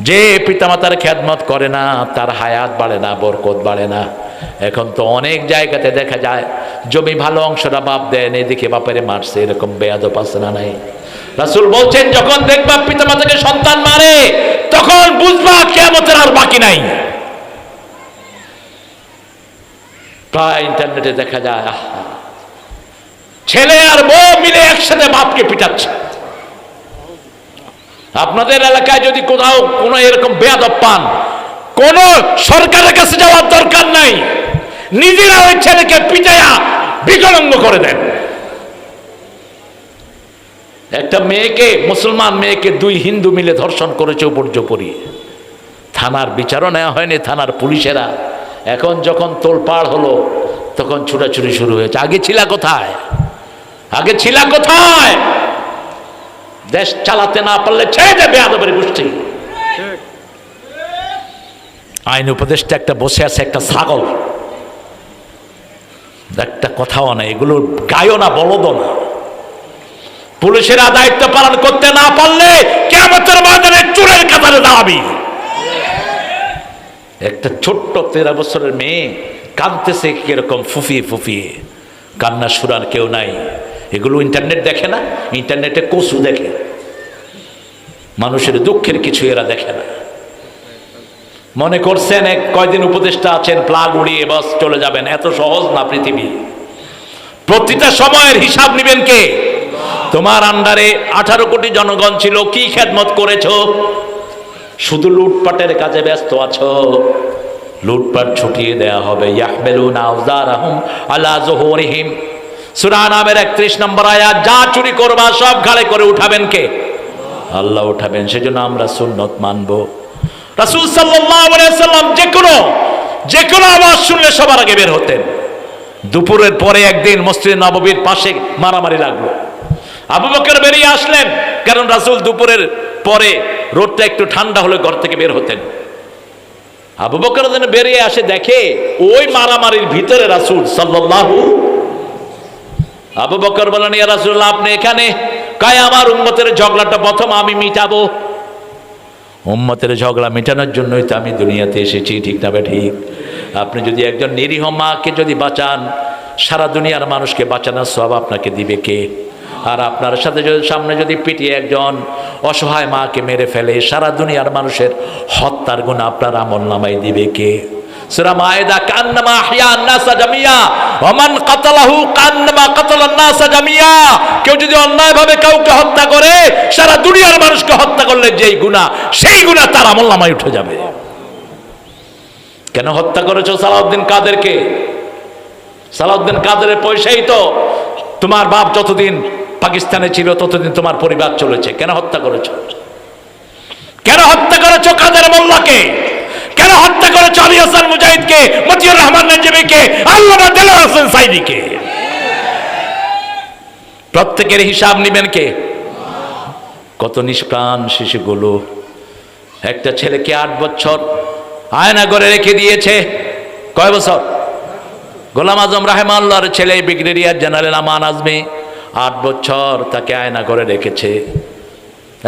যে পিতামাতার খেদমত করে না তার হায়াত বাড়ে না, বরকত বাড়ে না। এখন তো অনেক জায়গাতে দেখা যায় জমি ভালো অংশটা বাপ দেন, এদিকে বাপেরে মারছে, এরকম বেয়াদব আছে না নাই? রাসূল বলছেন যখন দেখবা পিতামাতাকে সন্তান মারে তখন বুঝবা কিয়ামতের আর বাকি নাই। প্রায় ইন্টারনেটে দেখা যায় ছেলে আর বউ মিলে একসাথে বাপকে পিটাচ্ছে। আপনাদের এলাকায় যদি কোথাও কোনো এরকম বেয়াদব পান, কোন সরকারের কাছে যাওয়ার দরকার নাই, নিজেরা ওই ছেলেকে পিটায়া বিকলাঙ্গ করে দেন। একটা মেয়েকে, মুসলমান মেয়েকে 2 হিন্দু মিলে ধর্ষণ করেছে উপর্যুপরি। থানার বিচারও নেওয়া হয়নি, থানার পুলিশেরা। এখন যখন তোলপাড় হলো তখন ছুটাছুটি শুরু হয়েছে। আগে ছিলা কোথায়? আগে ছিলা কোথায়? দেশ চালাতে না পারলে ছেড়ে দেবে আদবের গোষ্ঠী। আইন উপদেষ্টা একটা বসে আছে, একটা ছাগল, একটা কথাও না, এগুলো গায়ও না, বলদও না। পুলিশেরা দায়িত্ব পালন করতে না পারলে কিয়ামতের ময়দানে চোরের কাতারে দাঁড়াবি। একটা ছোট্ট 13 বছরের মেয়ে কাঁদতেছে কিরকম ফুফিয়ে ফুফিয়ে, কান্না শুরার কেউ নাই। এগুলো ইন্টারনেট দেখে না, ইন্টারনেটে কচু দেখে, মানুষের দুঃখের কিছু এরা দেখে না। মনে করছেন এক কয়দিন উপদেষ্টা আছেন, প্লাগ উড়িয়ে বাস চলে যাবেন, এত সহজ না পৃথিবী। প্রতিটা সময়ের হিসাব নিবেন কে? তোমার আন্ডারে 18 কোটি জনগণ ছিল, কি খেদমত করেছো? শুধু লুটপাটের কাজে ব্যস্ত আছো। লুটপাট ছুটিয়ে দেয়া হবে। ইয়াহমিলুনা আওজারহুম আলা যুহুরিহিম, সূরা নামের 31 নম্বর আয়াত। যা চুরি করবা সব ঘাড়ে করে উঠাবেন কে? আল্লাহ উঠাবেন। সেজন্য আমরা সুন্নত মানব। রাসূল সাল্লাল্লাহু আলাইহি ওয়াসাল্লাম যে কোনো আওয়াজ শুনলে সবার আগে বের হতেন। দুপুরের পরে একদিন মসজিদ নববীর পাশে মারামারি লাগলো। আবু বকর বেরিয়ে আসলেন, কারণ রাসূল দুপুরের পরে রোদটা একটু ঠান্ডা হলে ঘর থেকে বের হতেন। আবু বকর যেন বেরিয়ে আসে, দেখে ওই মারামারির ভিতরে রাসূল সাল্লাল্লাহু। আবু বকর বলেন, ইয়া রাসূলুল্লাহ আপনি এখানে? কয় আমার উম্মতের ঝগড়াটা প্রথম আমি মিটাবো। উম্মতের ঝগড়া মেটানোর জন্যই তো আমি দুনিয়াতে এসেছি, ঠিক না ঠিক? আপনি যদি একজন নিরীহ মাকে যদি বাঁচান, সারা দুনিয়ার মানুষকে বাঁচানোর সওয়াব আপনাকে দিবে কে? আর আপনার সাথে যদি সামনে যদি পিটিয়ে একজন অসহায় মাকে মেরে ফেলে, সারা দুনিয়ার মানুষের হত্যার গুনাহ আপনার আমলনামায় দিবে কে? সূরা মায়েদা, কান্নামা আহইয়া আন-নাস জামিয়া ওয়া মান কাতালাহু কান্নামা কাতালান নাস জামিয়া। কেউ যদি অন্যায়ভাবে কাউকে হত্যা করে, সারা দুনিয়ার মানুষকে হত্যা করলে যেই গুনাহ, সেই গুনাহ তার আমলনামায় উঠে যাবে। কেন হত্যা করেছো সালাউদ্দিন কাদেরকে? সালাউদ্দিন কাদেরের পয়সাই তো তোমার বাপ যতদিন পাকিস্তানে ছিল ততদিন তোমার পরিবার চলেছে। কেন হত্যা করেছো? কেন হত্যা করেছো কাদের মোল্লাকে? কেন হত্যা করেছো আলী হাসান মুজাহিদকে, মতিউর রহমান নজমীকে, আল্লামা দেলোয়ার হোসেন সাইদিকে? প্রত্যেকের হিসাব নেবেন কে? কত নিষ্প্রাণ শিশুগুলো। একটা ছেলেকে 8 বছর আয়না করে রেখে দিয়েছে। কয় বছর? গোলাম আজম রাহিমাহুল্লাহর ছেলে ব্রিগেডিয়ার জেনারেল আমান আজমি 8 বছর তাকে আয়না করে রেখেছে।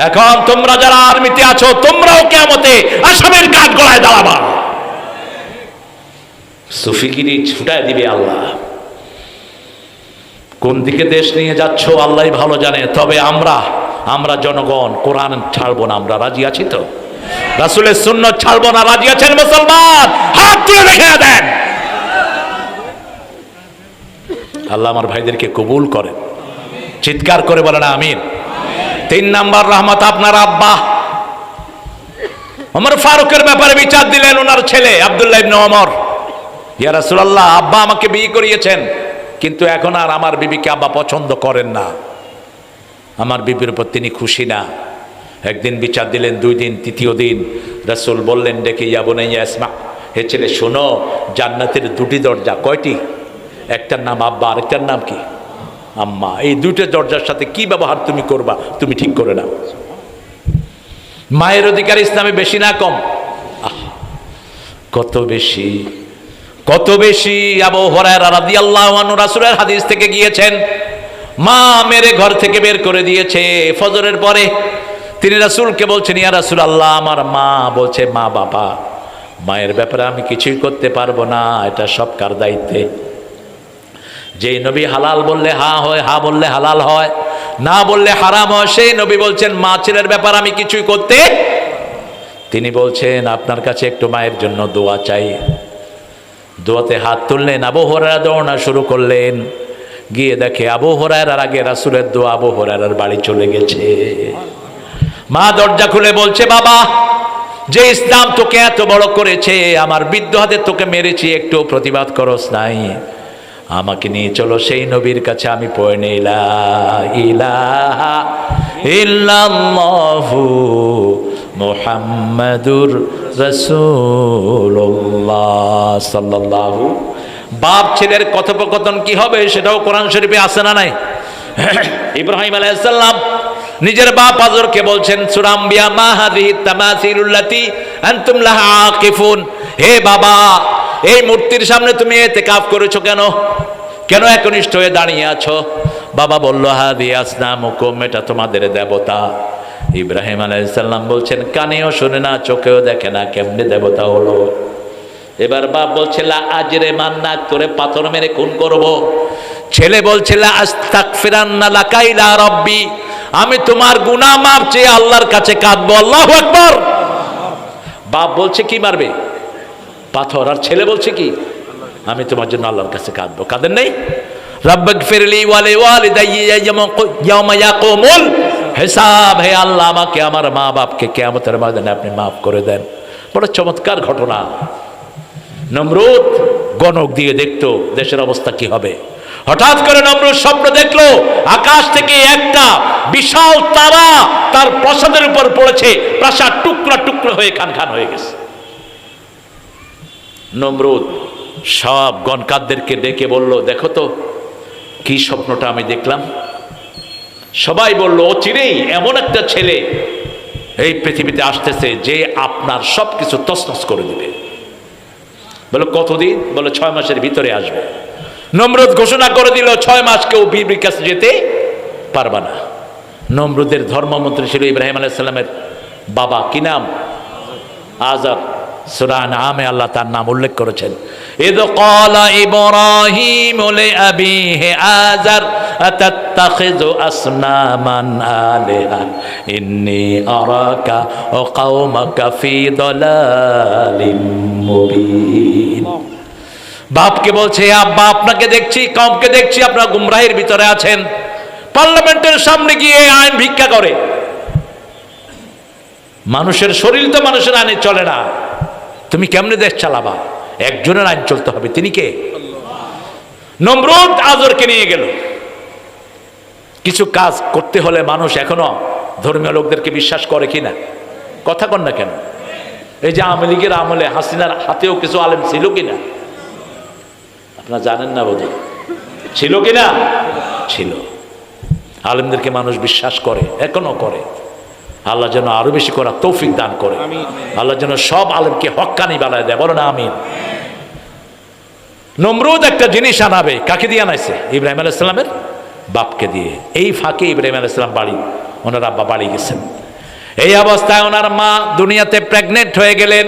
এখন তোমরা যারা আর্মিতে আছো, তোমরাও কিয়ামতে আসামের কাঠ গলায় দাঁড়াবা। সুফিগিরি ছুটায় দিবে আল্লাহ। কোন দিকে দেশ নিয়ে যাচ্ছ আল্লাহই ভালো জানে। তবে আমরা জনগণ কোরআন ছাড়বো না। আমরা রাজি আছি তো? রাসূলের সুন্নাত ছাড়বো না। রাজি আছেন মুসলমান? হাত তুলে দেখে দেন। আল্লাহ আমার ভাইদেরকে কবুল করেন। চিৎকার করে বলেন আমিন। 3 নাম্বার রহমত আপনার আব্বা। ওমর ফারুকের ব্যাপারে বিচার দিলেন ওনার ছেলে আব্দুল্লাহ ইবনে ওমর। ইয়া রাসূলুল্লাহ, আব্বা আমাকে বিয়ে করিয়েছেন, কিন্তু এখন আর আমার বিবিকে আব্বা পছন্দ করেন না। আমার বিবির উপর তিনি খুশি না। একদিন বিচার দিলেন, 2 দিন, 3য় দিন রাসূল বললেন ডেকে, ইয়া বুনাইয়া ইসমা, হে ছেলে শোনো, জান্নাতের 2টি দরজা। কয়টি? একটার নাম আব্বা, আরেকটার নাম কি? আম্মা। এই 2টা দরজার সাথে কি ব্যবহার তুমি করবা তুমি ঠিক করে নাও। মায়ের অধিকার ইসলামে বেশি না কম? কত বেশি, কত বেশি। আবু হুরায়রা রাদিয়াল্লাহু আনহু রাসূলের হাদিস থেকে গিয়েছেন, মা মেরে ঘর থেকে বের করে দিয়েছে ফজরের পরে। তিনি রাসূলকে বলছেন, ইয়া রাসূলুল্লাহ, আমার মা বলছে, মা বাবা, মায়ের ব্যাপারে আমি কিছুই করতে পারবো না, এটা সব কার দায়িত্বে? যেই নবী হালাল বললে হা হয়, হা বললে হালাল হয়, না বললে হারাম হয়, সেই নবী বলছেন মা ছেলের ব্যাপার আমি কিছুই করতে। তিনি বলছেন আপনার কাছে একটু মায়ের জন্য দোয়া চাই। দোয়াতে হাত তুললেন, আবু হুরায়রা দৌড়ানো শুরু করলেন। গিয়ে দেখে আবু হুরায়রার আগে রাসূলের দোয়া আবু হুরায়রার বাড়ি চলে গেছে। মা দরজা খুলে বলছে, বাবা, যে ইসলাম তোকে এত বড় করেছে, আমার বৃদ্ধ হাতে তোকে মেরেছি, একটু প্রতিবাদ করস নাই, আমাকে নিয়ে চলো সেই নবীর কাছে। আমি পড়ে নেই লা ইলাহা ইল্লাল্লাহু মুহাম্মাদুর রাসূলুল্লাহ সাল্লাল্লাহু বাপ ছেলের কথোপকথন কি হবে সেটাও কোরআন শরীফে আছে না নাই? ইব্রাহিম আলাইহিস সালাম নিজের বাপ আজরকে বলছেন সূরা আম্বিয়া, মা হাযিহি তামাসিলুল্লাতী আনতুম লাহা আকিফুন, হে বাবা এই মূর্তির সামনে তুমি ইতিকাফ করেছো কেন? কেন একনিষ্ঠ হয়ে দাঁড়িয়ে আছো? বাবা বলল, হাযি আসনামুকুম, এটা তোমাদের দেবতা। ইব্রাহিম আলাইহিস সালাম বলছেন, কানেও শুনে না, চোখেও দেখে না, কেমনে দেবতা হলো? এবার বাপ বলছে, লা আজরে মান্না, করে পাথর মেরে খুন করব। ছেলে বলছে, লা আস্তাগফিরান্না লাকা ইলা রাব্বি, আমি তোমার গুনাহ মাফ চেয়ে আল্লাহর কাছে কাঁদবো। আল্লাহু আকবার। বাপ বলছে কি মারবে? পাথর। আর ছেলে বলছে কি? আমি তোমার জন্য আল্লাহর কাছে কাঁদবো। কাঁদেন নাই? রাব্বিগফিরলি ওয়া লিওয়ালিদাইয়া ইয়াওমা ইয়াকুমুল হিসাব, হে আল্লাহ আমাকে আমার মা বাপকে কিয়ামতের ময়দানে আপনি মাফ করে দেন। বড় চমৎকার ঘটনা। নমরুদ গণক দিয়ে দেখতো দেশের অবস্থা কি হবে। হঠাৎ করে নমরুদ স্বপ্ন দেখলো আকাশ থেকে একটা বিশাল তারা তার প্রাসাদের উপর পড়েছে, প্রাসাদ টুকরা টুকরা হয়ে খান খান হয়ে গেছে। নমরুদ সব গণকারদেরকে ডেকে বলল, দেখো তো কি স্বপ্নটা আমি দেখলাম। সবাই বলল, অচিরেই এমন একটা ছেলে এই পৃথিবীতে আসতেছে যে আপনার সবকিছু তছনছ করে দিবে। বলে কতদিন? বলে 6 মাসের ভিতরে আসবে। নমরুদ ঘোষণা করে দিল 6 মাস কেউ বিবির কাছে যেতে পারবা না। নমরুদের ধর্মমন্ত্রী ছিল ইব্রাহিম আলাইহিস সালামের বাবা, কি নাম? আযর। সূরা আনআমে আল্লাহ তার নাম উল্লেখ করেছেন। ইয ক্বালা ইব্রাহিম লিআবিহি আযর আতাত্তাখিযু আসনামান আলিহা ইন্নী আরাকা ওয়া কওমাকা ফি দালালিম মুবিন। বাপকে বলছে, আব্বা আপনাকে দেখছি, কওমকে দেখছি আপনারা গুমরাহির ভিতরে আছেন। পার্লামেন্টের সামনে গিয়ে আইন ভিক্ষা করে। মানুষের শরীর তো মানুষের আইনে চলে না, তুমি কেমনে দেশ চালাবা? একজনের আইন চলতে হবে, তিনি কে? নমরুদ আযরকে নিয়ে গেল। কিছু কাজ করতে হলে মানুষ এখনো ধর্মীয় লোকদেরকে বিশ্বাস করে কিনা? কথা কন না কেন? এই যে আওয়ামী লীগের আমলে হাসিনার হাতেও কিছু আলেম ছিল কিনা? আপনারা জানেন না বোধহয়। ছিল কিনা? ছিল। আলেমদেরকে মানুষ বিশ্বাস করে, এখনো করে। আল্লাহ যেন আরো বেশি করার তৌফিক দান করে। আল্লাহ যেন সব আলেমকে হক্কানি বানায় দেয়, বলো না আমিন। নমরুদ একটা জিনিস আনাবে, কাকে দিয়ে আনাইছে? ইব্রাহিম আলাইহিস সালামের বাপকে দিয়ে। এই ফাঁকে ইব্রাহিম আলাইহিস সালাম বাড়ি, ওনার আব্বা বাড়ি গেছেন। এই অবস্থায় ওনার মা দুনিয়াতে প্রেগনেন্ট হয়ে গেলেন।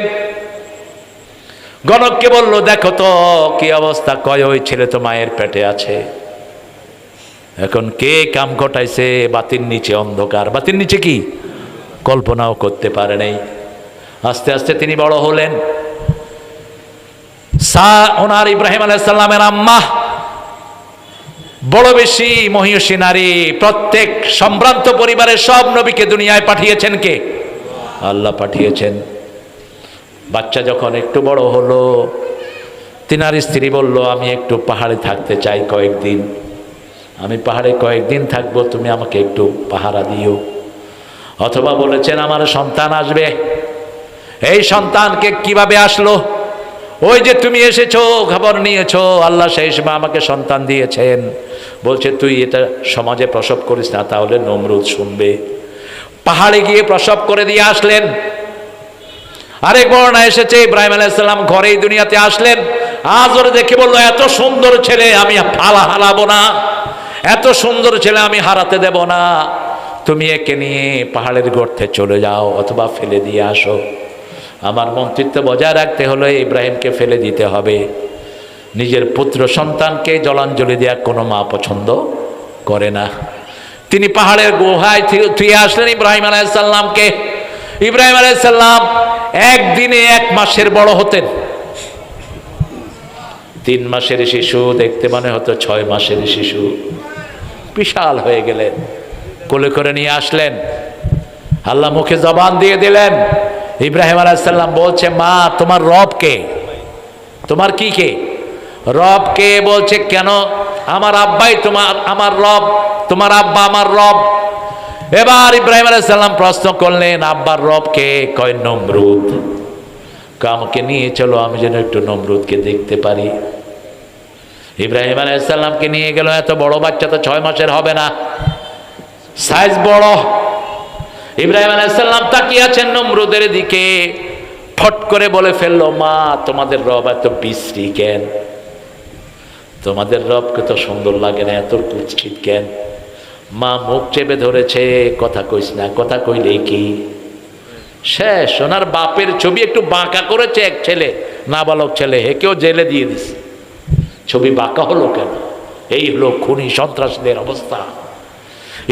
গণককে বলল, দেখো তো কি অবস্থা। কয়, ওই ছেলে তো মায়ের পেটে আছে। এখন কে কাম ঘটাইছে? বাতির নিচে অন্ধকার। বাতির নিচে কি? কল্পনাও করতে পারে নাই। আস্তে আস্তে তিনি বড় হলেন। ওনার ইব্রাহিম আলাইহিস সালামের আম্মা বড় বেশি মহিষী নারী। প্রত্যেক সম্ভ্রান্ত পরিবারের সব নবীকে দুনিয়ায় পাঠিয়েছেন কে? আল্লাহ পাঠিয়েছেন। বাচ্চা যখন একটু বড় হলো, তিনার স্ত্রী বলল, আমি একটু পাহাড়ে থাকতে চাই কয়েকদিন। আমি পাহাড়ে কয়েকদিন থাকবো, তুমি আমাকে একটু পাহারা দিও। অথবা বলেছেন, আমার সন্তান আসবে। এই সন্তানকে কিভাবে আসলো? ওই যে তুমি এসেছো, খবর নিয়েছো, আল্লাহ সেই সময় আমাকে সন্তান দিয়েছেন। বলছে, তুই এটা সমাজে প্রসব করিস না, তাহলে নমরুদ শুনবে। পাহাড়ে গিয়ে প্রসব করে দিয়ে আসলেন। আরেক বর্ণনা এসেছে, ইব্রাহিম আলাইহিস সালাম ঘরেই দুনিয়াতে আসলেন। আযর দেখে বলল, এত সুন্দর ছেলে আমি হারাবো না, এত সুন্দর ছেলে আমি হারাতে দেব না। তুমি একে নিয়ে পাহাড়ের গর্তে চলে যাও, অথবা ফেলে দিয়ে আসো। আমার মন্ত্রিত্ব বজায় রাখতে হলে ইব্রাহিমকে ফেলে দিতে হবে। নিজের পুত্র সন্তানকে জলাঞ্জলি দেওয়া কোনো মা পছন্দ করে না। তিনি পাহাড়ের গুহায় থুয়ে আসলেন ইব্রাহিম আলাইহিস সালামকে। ইব্রাহিম আলাইহিস সালাম একদিনে 1 মাসের বড় হতেন। 3 মাসের শিশু দেখতে মনে হতো 6 মাসের শিশু। বিশাল হয়ে গেলেন। কোলে করে নিয়ে আসলেন। আল্লাহ মুখে জবান দিয়ে দিলেন। ইব্রাহিম আলাইহিস সালাম বলছে, মা তোমার রব কে? তোমার কি কে? রব কে? বলছে, কেন? আমার আব্বাই আমার রব, তোমার আব্বা আমার রব। এবার ইব্রাহিম আলাইহিস সালাম প্রশ্ন করলেন, আব্বার রব কে? কয়, নমরুদ। আমাকে নিয়ে চলো, আমি যেন একটু নমরুদকে দেখতে পারি। ইব্রাহিম আলাইহিস সালামকে নিয়ে গেল, এত বড় বাচ্চা তো 6 মাসের হবে না, সাইজ বড়। ইব্রাহিম আলাইহিস সালাম তাকিয়ে আছেন নমরুদের দিকে, ফট করে বলে ফেললো, মা তোমাদের রব এত বিশ্রী কেন? তোমাদের রবকে তো সুন্দর লাগে না, এত কুৎসিত কেন? মা মুখ চেপে ধরেছে, কথা কইস না, কথা কইলে কি শেষ। ওনার বাপের ছবি একটু বাঁকা করেছে এক ছেলে, নাবালক ছেলে, হেকেও জেলে দিয়ে দিছে। ছবি বাঁকা হলো কেন? এই হলো খুনি সন্ত্রাসীদের অবস্থা।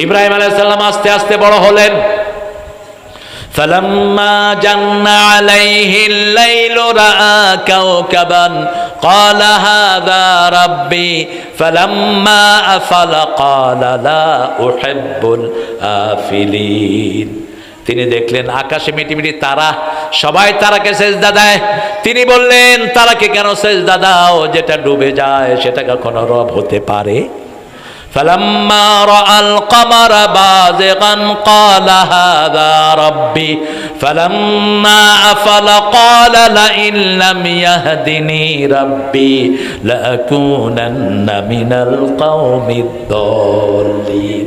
ইব্রাহিম আলাইহিস সালাম আস্তে আস্তে বড় হলেন। فلما جن عليه الليل رأى كوكبا قال هذا ربي فلما أفل قال لا أحب الآفلين। তিনি দেখলেন আকাশে মিটিমিটি তারা, সবাই তারাকে সেজদা দেয়। তিনি বললেন, তারাকে কেন সেজদা দাও? যেটা ডুবে যায় সেটা কখনো রব হতে পারে? فلما رأى القمر بازغا قال هذا ربي فلما أفل قال لئن لم يهدني ربي لأكونن من القوم الضالين।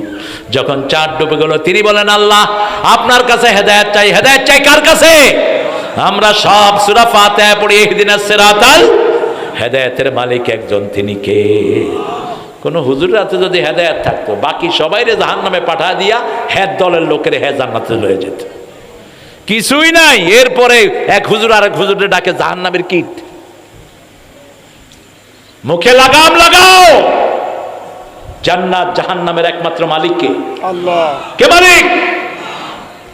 যখন চাঁদ ডুবে গেল তিনি বলেন, আল্লাহ আপনার কাছে হেদায়েত চাই। হেদায়েত চাই কার কাছে? আমরা সব সূরা ফাতিহা পড়ি, ইহদিনাস সিরাতাল, হেদায়েতের মালিক একজন, তিনি কে? কোন হুজুরের হাতে যদি হেদায়েত থাকতো, বাকি সবাইরে জাহান্নামে পাঠা দিয়া হেদ দলের লোকের হে জান্নাতে লয়ে যেত। কিছুই নাই। এরপরে এক হুজুর আরেক হুজুরে ডাকে জাহান্নামের কীট। মুখে লাগাম লাগাও। জান্নাত জাহান্নামের একমাত্র মালিক কে? আল্লাহ। কে মালিক?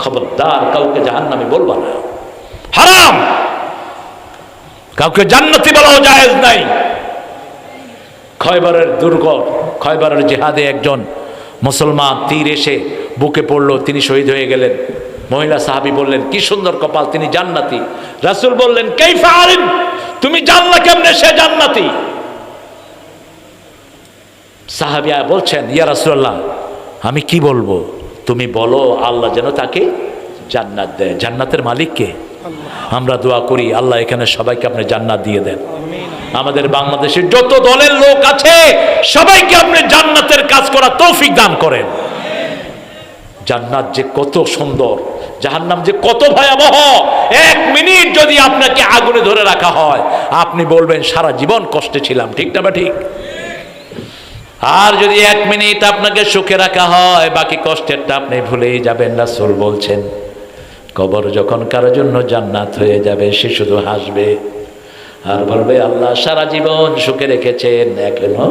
খবরদার কাউকে জাহান্নামী বলবা না, হারাম। কাউকে জান্নাতি বলাও জায়েজ নাই। খয়বরের দুর্গ, খয়বরের জিহাদে একজন মুসলমান তীর এসে বুকে পড়লো, তিনি শহীদ হয়ে গেলেন। মহিলা সাহাবী বললেন, কি সুন্দর কপাল, তিনি জান্নাতি। রাসূল বললেন, কাইফা আলিম, তুমি জানলা কেমনে সে জান্নাতি? সাহাবিয়া বলছেন, ইয়া রাসূলুল্লাহ আমি কি বলবো? তুমি বলো আল্লাহ যেন তাকে জান্নাত দেয়। জান্নাতের মালিক কে? আমরা দোয়া করি আল্লাহ এখানে সবাইকে আপনি জান্নাত দিয়ে দেন। আমাদের বাংলাদেশের যত দলের লোক আছে সবাইকে আপনি জান্নাতের কাজ করা তৌফিক দান করেন। জান্নাত যে কত সুন্দর, জাহান্নাম যে কত ভয়াবহ। 1 মিনিট যদি আপনাকে আগুনে ধরে রাখা হয়, আপনি বলবেন সারা জীবন কষ্টে ছিলাম, ঠিক না? বা ঠিক? আর যদি 1 মিনিট আপনাকে সুখে রাখা হয়, বাকি কষ্টেরটা আপনি ভুলেই যাবেন। রাসূল বলছেন, কবর যখন কারোর জন্য জান্নাত হয়ে যাবে, সে শুধু হাসবে আর বলবে, আল্লাহ সারা জীবন সুখে রেখেছেন, এখনো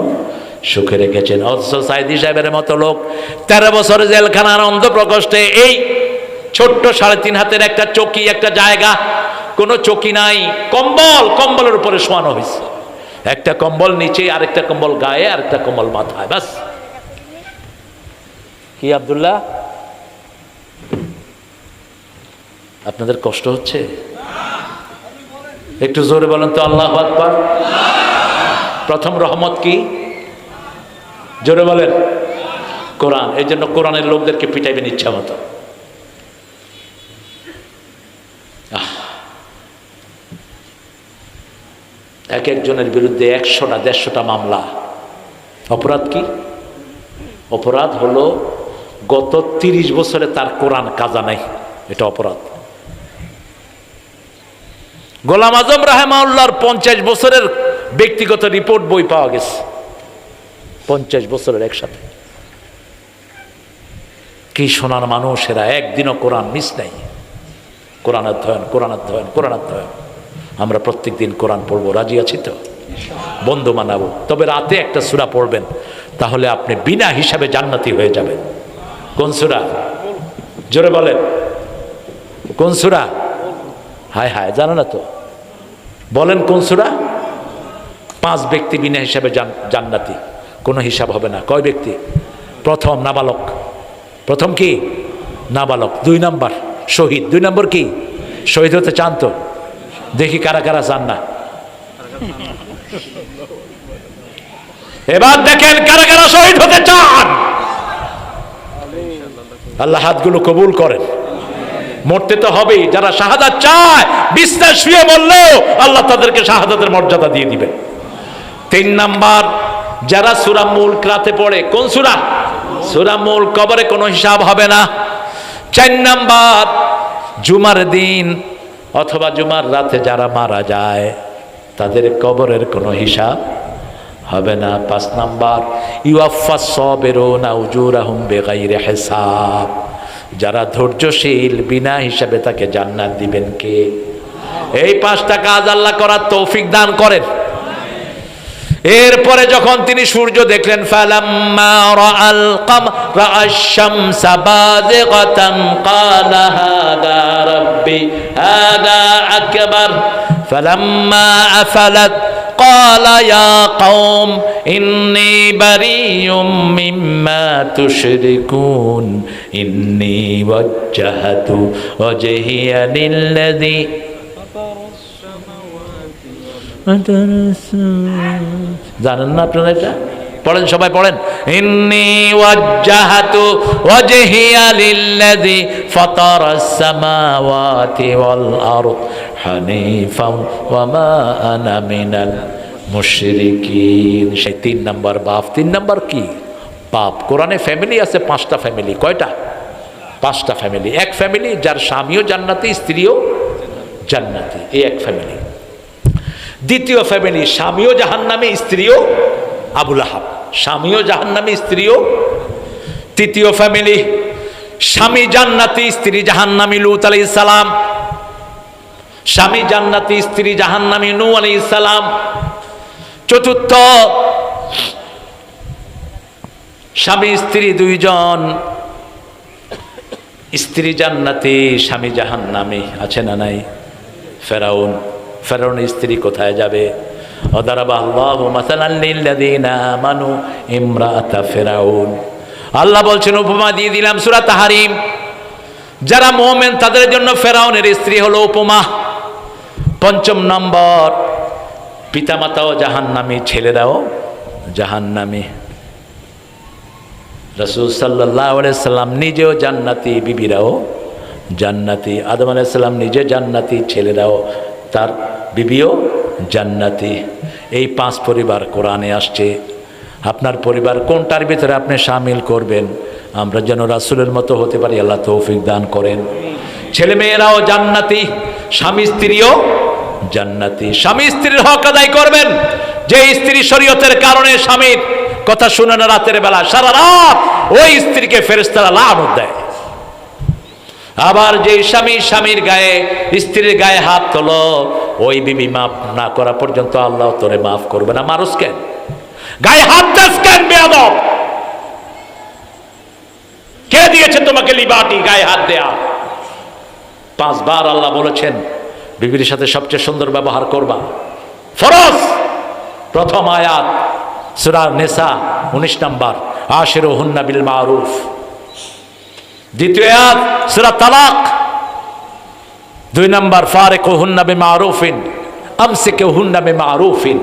সুখে রেখেছেন। অথচ সাইদি সাহেবের মতো লোক 13 বছর জেলখানার অন্ধ প্রকোষ্ঠে, এই ছোট্ট 3.5 হাতের একটা চকি, একটা জায়গা, কোনো চকি নাই, কম্বল, কম্বলের উপরে শোয়ানো হয়েছে। একটা কম্বল নিচে, আরেকটা কম্বল গায়ে, আরেকটা কম্বল মাথায়, বাস। কি আব্দুল্লাহ, আপনাদের কষ্ট হচ্ছে? একটু জোরে বলেন তো আল্লাহু আকবার। প্রথম রহমত কি? জোরে বলেন। কোরআন। এই জন্য কোরআনের লোকদেরকে পিটাইবেন ইচ্ছা মতো। এক একজনের বিরুদ্ধে 100টা 150টা মামলা। অপরাধ কি? অপরাধ হলো গত 30 বছরে তার কোরআন কাজা নাই, এটা অপরাধ। গোলাম আজম রাহেমাউল্লাহর 50 বছরের ব্যক্তিগত রিপোর্ট বই পাওয়া গেছে, 50 বছরের একসাথে। কি সোনার মানুষেরা, একদিনও কোরআন মিস নাই। কোরআন অধ্যয়ন, কোরআন অধ্যয়ন, কোরআন অধ্যয়ন। আমরা প্রত্যেক দিন কোরআন পড়বো, রাজি আছি তো? বন্ধু মানাবো। তবে রাতে একটা সূরা পড়বেন, তাহলে আপনি বিনা হিসাবে জান্নাতি হয়ে যাবেন। কোন সূরা? জোরে বলেন, কোন সূরা? হায় হায়, জানো না তো? বলেন কোন সূরা? 5 ব্যক্তি বিনা হিসাবে জান্নাতি, কোনো হিসাব হবে না। কয় ব্যক্তি? প্রথম নাবালক। প্রথম কি? নাবালক। 2 নম্বর শহীদ। 2 নম্বর কি? শহীদ হতে চান তো? দেখি কারা কারা চান না। এবার দেখেন কারা কারা শহীদ হতে চান। আল্লাহ হাতগুলো কবুল করেন। মরতে তো হবেই। যারা শাহাদাত চায়, বিছনায় শুয়ে বললেও আল্লাহ তাদেরকে শাহাদাতের মর্যাদা দিয়ে দিবেন। 3 নাম্বার যারা সূরা মুলক রাতে পড়ে, কোন সূরা? সূরা মুলক, কবরে কোনো হিসাব হবে না। 4 নাম্বার, জুমার দিন অথবা জুমার রাতে যারা মারা যায় তাদের কবরের কোনো হিসাব হবে না। 5 নাম্বার, ইউয়াফাস সাবিরুনা উজুরাহুম বিগাইরি হিসাব, যারা ধৈর্যশীল বিনা হিসাবে তাকে জান্নাত দিবেন কে? এই 5টা কাজ আল্লাহ করার তৌফিক দান করেন। এরপরে যখন তিনি সূর্য দেখলেন, ফালাম্মা রাআল কামরা আশ-শামসা বাযিগাতান ক্বালা হাদা রাব্বি হাদা আকবার ফালাম্মা আফালাত ক্বালা ইয়া কওম ইন্নী বারিয়ুম মিম্মা তুশরিকুন ইন্নী ওয়াজ্জাহতু ওয়াজহিয়া লিল্লাযী জানেন না আপনারা? এটা পড়েন, সবাই পড়েন। ইন্নী ওয়াজ্জাহাতু ওয়াজহিয়া লিল্লাযী ফাতারাস সামাওয়াতি ওয়াল আরদ হানিফান ওয়া মা আনা মিনাল মুশরিকিন। সেই 3 নাম্বার বাপ। 3 নাম্বার কি? পাপ। কোরআনে ফ্যামিলি আছে 5টা ফ্যামিলি। কয়টা? 5টা ফ্যামিলি। এক ফ্যামিলি যার স্বামীও জান্নাতি, স্ত্রীও জান্নাতি, এই এক ফ্যামিলি। দ্বিতীয় ফ্যামিলি, স্বামীও জাহান্নামী, স্ত্রীও আবু লাহাব, স্বামীও জাহান্নামী, স্ত্রীও। তৃতীয় ফ্যামিলি, স্বামী জান্নাতি, স্ত্রী জাহান্নামী, লূত আলাইহিস সালাম। স্বামী জান্নাতি, স্ত্রী জাহান্নামী, নূহ আলাইহিস সালাম। চতুর্থ, স্বামী স্ত্রী 2 জন, স্ত্রী জান্নাতি, স্বামী জাহান্নামী। আছে না নাই? ফেরাউন, ফেরাউনের স্ত্রী কোথায় যাবে? ওয়াদারাবা আল্লাহু মাসালান লিল্লাযীনা আমানু ইমরাআতা ফিরাউন। আল্লাহ বলছেন, উপমা দিয়ে দিলাম সূরা তাহরিম, যারা মুমিন তাদের জন্য ফেরাউনের স্ত্রী হলো উপমা। 5 নম্বর, পিতামাতাও জাহান্নামী, ছেলেরাও জাহান্নামী। রাসূল সাল্লাল্লাহু আলাইহি সাল্লাম নিজেও জান্নাতি, বিবিরাও জান্নাতি। আদম আলাইহিস সালাম নিজে জান্নাতি, ছেলেরাও, তার বিবিও জান্নাতি। এই 5 পরিবার কোরআনে আসছে। আপনার পরিবার কোনটার ভিতরে আপনি শামিল করবেন? আমরা যেন রাসূলের মতো হতে পারি, আল্লাহ তৌফিক দান করেন। ছেলে মেয়েরাও জান্নাতি, স্বামী স্ত্রীও জান্নাতি। স্বামী স্ত্রীর হক আদায় করবেন। যে স্ত্রী শরীয়তের কারণে স্বামীর কথা শুনে না রাতের বেলা, সারা রাত ওই স্ত্রীকে ফেরেশতারা লানত দেয়। আবার যে স্বামী স্বামীর গায়ে, স্ত্রীর গায়ে হাত তোলো, ওই বিবি মাফ না করা পর্যন্ত আল্লাহ তোরে মাফ করবে না। মানুষ কেন গায়ে হাত দাস কেন? বেয়াদব, কে দিয়েছে তোমাকে লিবার্টি গায়ে হাত দেয়া? 5 বার আল্লাহ বলেছেন বিবির সাথে সবচেয়ে সুন্দর ব্যবহার করবা, ফরজ। প্রথম আয়াত সূরা নিসা 19 নম্বর, আশিরুহুন্না বিল মারুফ। দ্বিতীয় আয়াত সূরা তালাক 2 নম্বর, ফারিকুহুন্না বিমারুফিন আমসিকুহুন্না বিমারুফিন।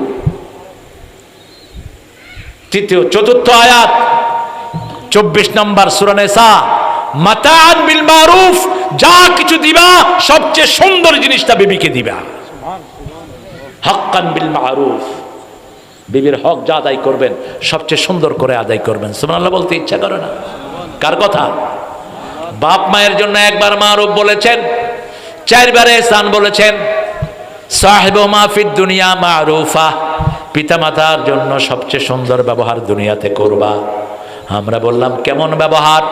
চতুর্থ আয়াত 24 নম্বর সূরা নিসা, মাতাআন বিল মারুফ, যা কিছু দিবা সবচেয়ে সুন্দর জিনিসটা বিবিকে দিবা। হাক্কান বিল মারুফ, বিবির হক যা আদায় করবেন সবচেয়ে সুন্দর করে আদায় করবেন। সুবহানাল্লাহ বলতে ইচ্ছা করে না? কার কথা? বাপ মায়ের জন্য একবার মারুফ বলেছেন, 4 বারে ইহসান বলেছেন। সাহিবুমা ফিদ দুনিয়া মারুফা, পিতামাতার জন্য সবচেয়ে সুন্দর ব্যবহার দুনিয়াতে করবা। আমরা বললাম কেমন ব্যবহার?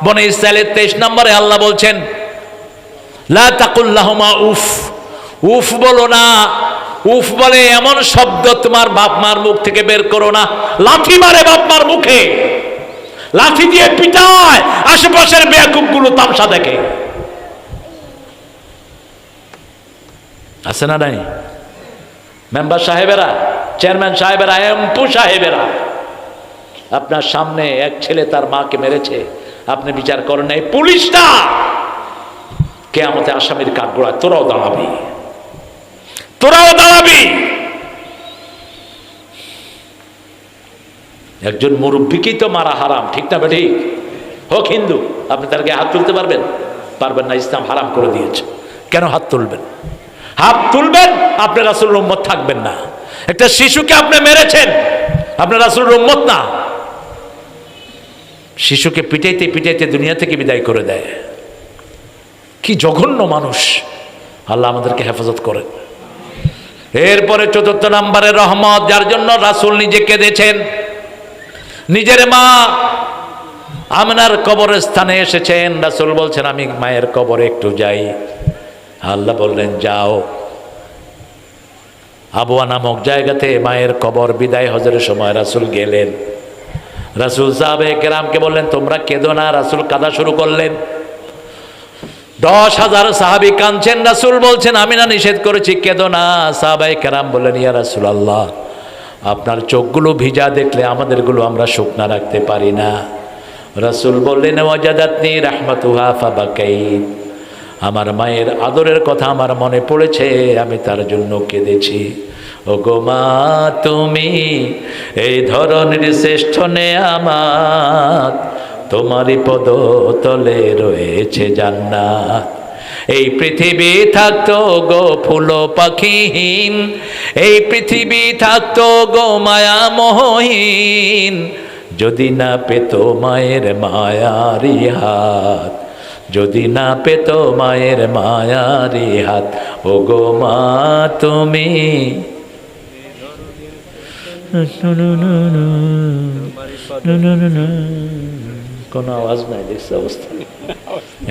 বনে ইসরাইলের 23 নম্বরে আল্লাহ বলছেন, লা তাকুল লাহুমা উফ, উফ বলো না। উফ বলে এমন শব্দ তোমার বাপ মার মুখ থেকে বের করো না। লাঠি মারে বাপ মার মুখে, লাঠি দিয়ে পিটায়, আশেপাশের বেয়াকুবগুলো তামসা দেখে। আছে না নাই? মেম্বার সাহেবেরা, চেয়ারম্যান সাহেবেরা, এমপি সাহেবেরা, আপনার সামনে এক ছেলে তার মাকে মেরেছে, আপনি বিচার করেন নাই। পুলিশটা কিয়ামতে আসামির কাঠগড়ায় তোরাও দাঁড়াবি, তোরাও দাঁড়াবি। একজন মুরব্বীকেই তো মারা হারাম, ঠিক না বেঠিক? হোক হিন্দু, আপনি তার গায়ে হাত তুলতে পারবেন? পারবেন না, ইসলাম হারাম করে দিয়েছে। কেন হাত তুলবেন? হাত তুলবেন, আপনি রাসূলের উম্মত থাকবেন না। একটা শিশুকে আপনি মেরেছেন, আপনার রাসূলের উম্মত না। শিশুকে পিটাইতে পিটাইতে দুনিয়া থেকে বিদায় করে দেয়। কি জঘন্য মানুষ! আল্লাহ আমাদেরকে হেফাজত করেন। এরপরে চতুর্থ নম্বরে রহমত, যার জন্য রাসূল নিজে কেঁদেছেন। নিজের মা আমিনার কবরের স্থানে এসেছেন, রাসূল বলছেন আমি মায়ের কবরে একটু যাই। আল্লাহ বললেন যাও। আবওয়া নামক জায়গাতে মায়ের কবর, বিদায় হজের সময় রাসূল গেলেন। রাসূল সাহাবায়ে কেরামকে বললেন তোমরা কেঁদো না। রাসূল কাঁদা শুরু করলেন। 10,000 সাহাবী কাঁদছেন। রাসূল বলছেন আমি না নিষেধ করেছি, কেঁদো না। সাহাবায়ে কেরাম বললেন ইয়া রাসূলুল্লাহ, আপনার চোখগুলো ভিজা দেখলে আমাদেরগুলো আমরা শুকনা রাখতে পারি না। রাসূল বললেন ওয়াজাদাতনি রাহমাতুহা ফাবাকাইত, আমার মায়ের আদরের কথা আমার মনে পড়েছে, আমি তার জন্য কেঁদেছি। ও গো মা, তুমি এই ধরনের শ্রেষ্ঠ নেয়ামত, তোমারই পদ তলে রয়েছে জান্নাত। এই পৃথিবী থাকতো গো ফুল পাখিহীন, এই পৃথিবী থাকতো গো মায়া মোহহীন, যদি না পেত মায়ের মায়ারি হাত, যদি না পেত মায়ের মায়ারি হাত। ও গো মা তুমি কোন আওয়াজ নাই, দেখছে অবস্থা,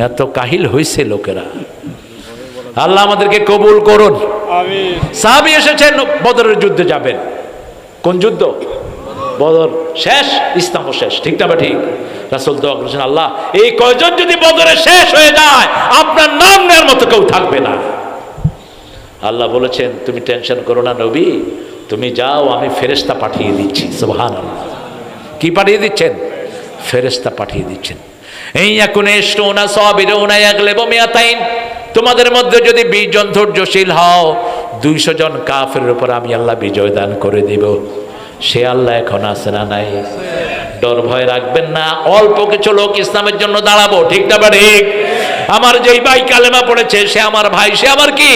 এত কাহিল হয়েছে লোকেরা। আল্লাহ আমাদেরকে কবুল করুন। সাহাবী এসেছেন বদরের যুদ্ধে যাবেন। কোন যুদ্ধ? বদর শেষ, ইসলামও শেষ, ঠিক না? ঠিক। রাসূল দোয়া করেছেন আল্লাহ এই কয়জন যদি বদরে শেষ হয়ে যায় আপনার নাম নেওয়ার মতো কেউ থাকবে না। আল্লাহ বলেছেন তুমি টেনশন করো না নবী, তুমি যাও, আমি ফেরেশতা পাঠিয়ে দিচ্ছি। সুবহানাল্লাহ। কি পাঠিয়ে দিচ্ছেন? ফেরেশতা পাঠিয়ে দিচ্ছেন। এই ইয়াকুনে ইশরুনা সাবিরুনা ইয়াগলিবু মিয়াতাইন, তোমাদের মধ্যে যদি 20 জন ধৈর্যশীল হও 200 জন কাফেরের উপর আমি আল্লাহ বিজয় দান করে দিব। সে আল্লাহ এখন আছে না নাই? ডর ভয় রাখবেন না, অল্প কিছু লোক ইসলামের জন্য দাঁড়াবো, ঠিক না? ঠিক। আমার যেই ভাই কালেমা পড়েছে সে আমার ভাই, সে আমার কি?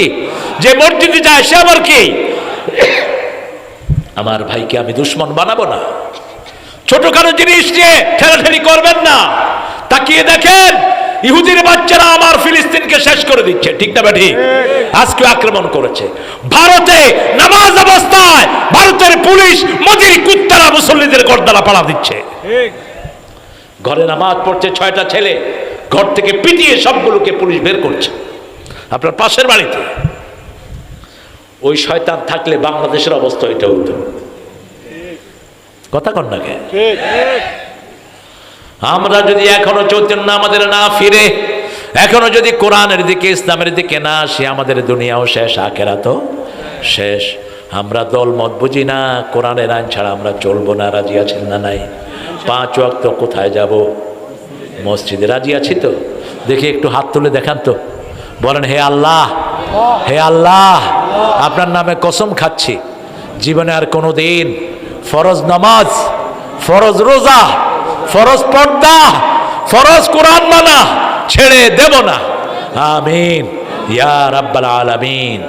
যে মসজিদে যায় সে আমার কি? আমার ভাইকে আমি দুশমন বানাবো না। ছোটখাটো জিনিস নিয়ে ঠেলাঠেলি করবেন না। তাকিয়ে দেখেন ইহুদির বাচ্চারা আমার ফিলিস্তিনকে শেষ করে দিচ্ছে, ঠিক না? ঠিক। আজকে আক্রমণ করেছে ভারতে, নামাজ অবস্থায় ভারতের পুলিশ মোদির কুত্তারা মুসল্লিদের গর্দানা পাড়া দিচ্ছে। ঘরে নামাজ পড়ছে 6টা ছেলে, ঘর থেকে পিটিয়ে সবগুলোকে পুলিশ বের করছে। আপনার পাশের বাড়িতে ওই শয়তান থাকলে বাংলাদেশের অবস্থা এটা হতো। কথা কন না কে? আমরা যদি এখনো চৈতন্য আমাদের না ফিরে, এখনো যদি কোরআনের দিকে ইসলামের দিকে না আসি, আমাদের দুনিয়াও শেষ, আখেরাতও শেষ। আমরা দল মত বুঝি না, কোরআনের আইন ছাড়া আমরা চলবো না। রাজি আছেন না নাই? 5 ওয়াক্ত কোথায় যাব? মসজিদে। রাজি আছি তো? দেখি একটু হাত তুলে দেখান তো, বলেন হে আল্লাহ, হে আল্লাহ, আপনার নামে কসম খাচ্ছি জীবনে আর কোনো দিন ফরজ নামাজ, ফরজ রোজা, ফরজ পর্দা, ফরজ কোরআন মানা ছেড়ে দেব না। আমিন ইয়া রাব্বাল আলামিন।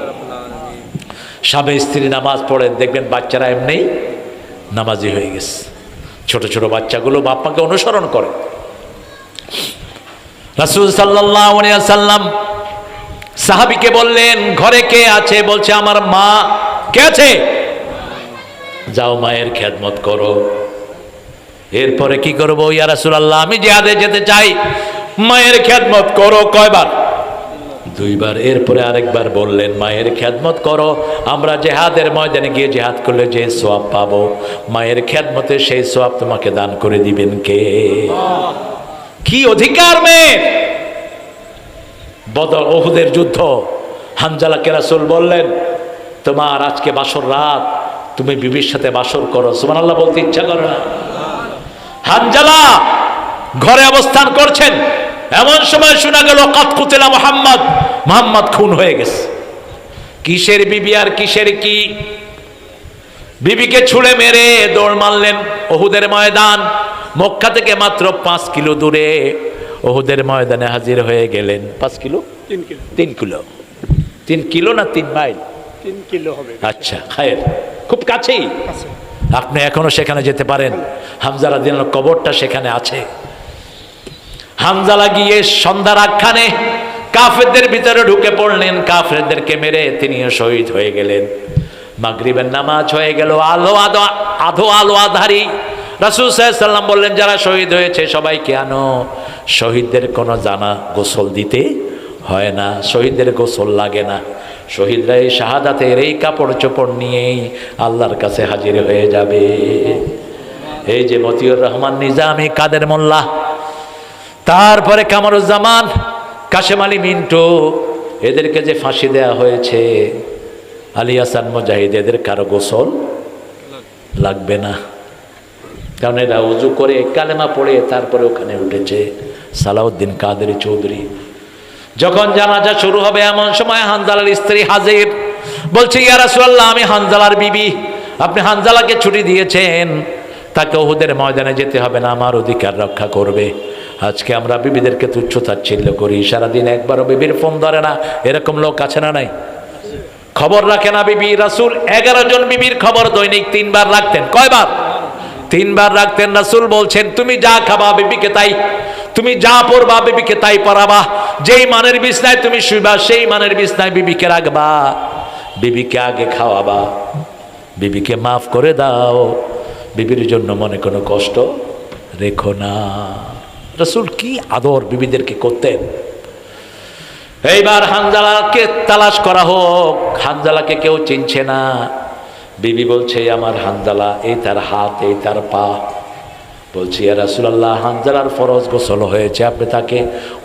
স্বামী স্ত্রী নামাজ পড়েন, দেখবেন বাচ্চারা এমনি নামাজি হয়ে গেছে। ছোট ছোট বাচ্চাগুলো বাপ মাকে অনুসরণ করে। রাসূল সাল্লাল্লাহু আলাইহি ওয়াসাল্লাম সাহাবীকে বললেন ঘরে কে আছে? বলছে আমার মা। কে আছে? যাও মায়ের খেদমত করো। এরপরে কি করবো? ইয়া রাসূলুল্লাহ আমি জিহাদে যেতে চাই। মায়ের খেদমত করো। কয়বার? 2 বার। এরপরে আরেকবার বললেন মায়ের খেদমত করো। আমরা জিহাদের ময়দানে গিয়ে জিহাদ করলে যে সওয়াব পাবো, মায়ের খেদমতে সেই সওয়াব তোমাকে দান করে দিবেন কে? কি অধিকার মেয়ের? বদর উহুদের যুদ্ধ, হানজালাকে রাসূল বললেন তোমার আজকে বাসর রাত, তুমি বিবির সাথে বাসর করো। সুবহানাল্লাহ বলতে ইচ্ছা করে না? হানজালা ঘরে অবস্থান করছেন, এমন সময় শোনা গেল কাদ কুতিলা মুহাম্মদ, মুহাম্মদ খুন হয়ে গেছে। কিসের বিবি আর কিসের কি? বিবিকে ছুঁড়ে মেরে দৌড় মারলেন উহুদের ময়দান। মক্কা থেকে মাত্র 5 কিলো দূরে উহুদের ময়দানে হাজির হয়ে গেলেন। 5 কিলো? 3 কিলো। 3 কিলো। 3 কিলো না 3 মাইল? 3 কিলো হবে। আচ্ছা খায়ের, খুব কাছেই। আপনি এখনো সেখানে যেতে পারেন। হামজা রাদিয়াল্লাহু আনহু কবরটা সেখানে আছে। হামজালা গিয়ে সন্ধ্যার আখ্যানে কাফেরদের ভিতরে ঢুকে পড়লেন, কাফেরদেরকে মেরে তিনিও শহীদ হয়ে গেলেন। মাগরিবের নামাজ হয়ে গেল, আলো আধারি। রাসূল সাল্লাল্লাহু আলাইহি ওয়াসাল্লাম বললেন, যারা শহীদ হয়েছে সবাইকে আনো। শহীদদের কোনো জানা গোসল দিতে হয় না, শহীদদের গোসল লাগে না। শহীদরা এই শাহাদাতের এই কাপড় চোপড় নিয়েই আল্লাহর কাছে হাজির হয়ে যাবে। এই যে মতিউর রহমান নিজামী, কাদের মোল্লা, তারপরে কামরুজ্জামান, কাশেম আলী মিন্টু, এদেরকে যে ফাঁসি দেয়া হয়েছে, আলী হাসান মুজাহিদ, এদের কারো গোসল লাগবে না, কারণ এরা উজু করে কালেমা পড়ে তারপরে ওখানে উঠেছে। সালাউদ্দিন কাদের চৌধুরী, যখন জানাজা শুরু হবে এমন সময় হানজালার স্ত্রী হাজির, বলছে, ইয়া রাসূলুল্লাহ, আমি হানজালার বিবি, আপনি হানজালাকে ছুটি দিয়েছেন, তাকে উহুদের ময়দানে যেতে হবে না, আমার অধিকার রক্ষা করবে। আজকে আমরা বিবিদেরকে তুচ্ছ তাচ্ছিল্য করি, সারাদিন একবারও বিবির ফোন ধরে না, এরকম লোক আছে না নাই? খবর রাখে না বিবি। রাসূল 11 জন বিবির খবর দৈনিক 3 বার রাখতেন। কয়বার? 3 বার রাখতেন। রাসূল বলছেন, তুমি যা খাবা বিবিকে তাই, তুমি যা পরবা বিবিকে তাই পরাবা, যেই মানের বিছনায় তুমি শুইবা সেই মানের বিছনায় বিবিকে রাখবা, বিবিকে আগে খাওয়াবা, বিবিকে মাফ করে দাও, বিবির জন্য মনে কোনো কষ্ট রেখো না। রাসূল কি আদর বিবিদেরকে করতেন। এইবার হানজালাকে তালাশ করা হোক, হানজালাকে কেউ চিনছে না। বিবি বলছে, আমার হানজালা, এই তার হাত, এই তার পা। বলছি, ইয়া রাসূলুল্লাহ, হানজালার ফরজ গোসল হয়েছে, আপনি তাকে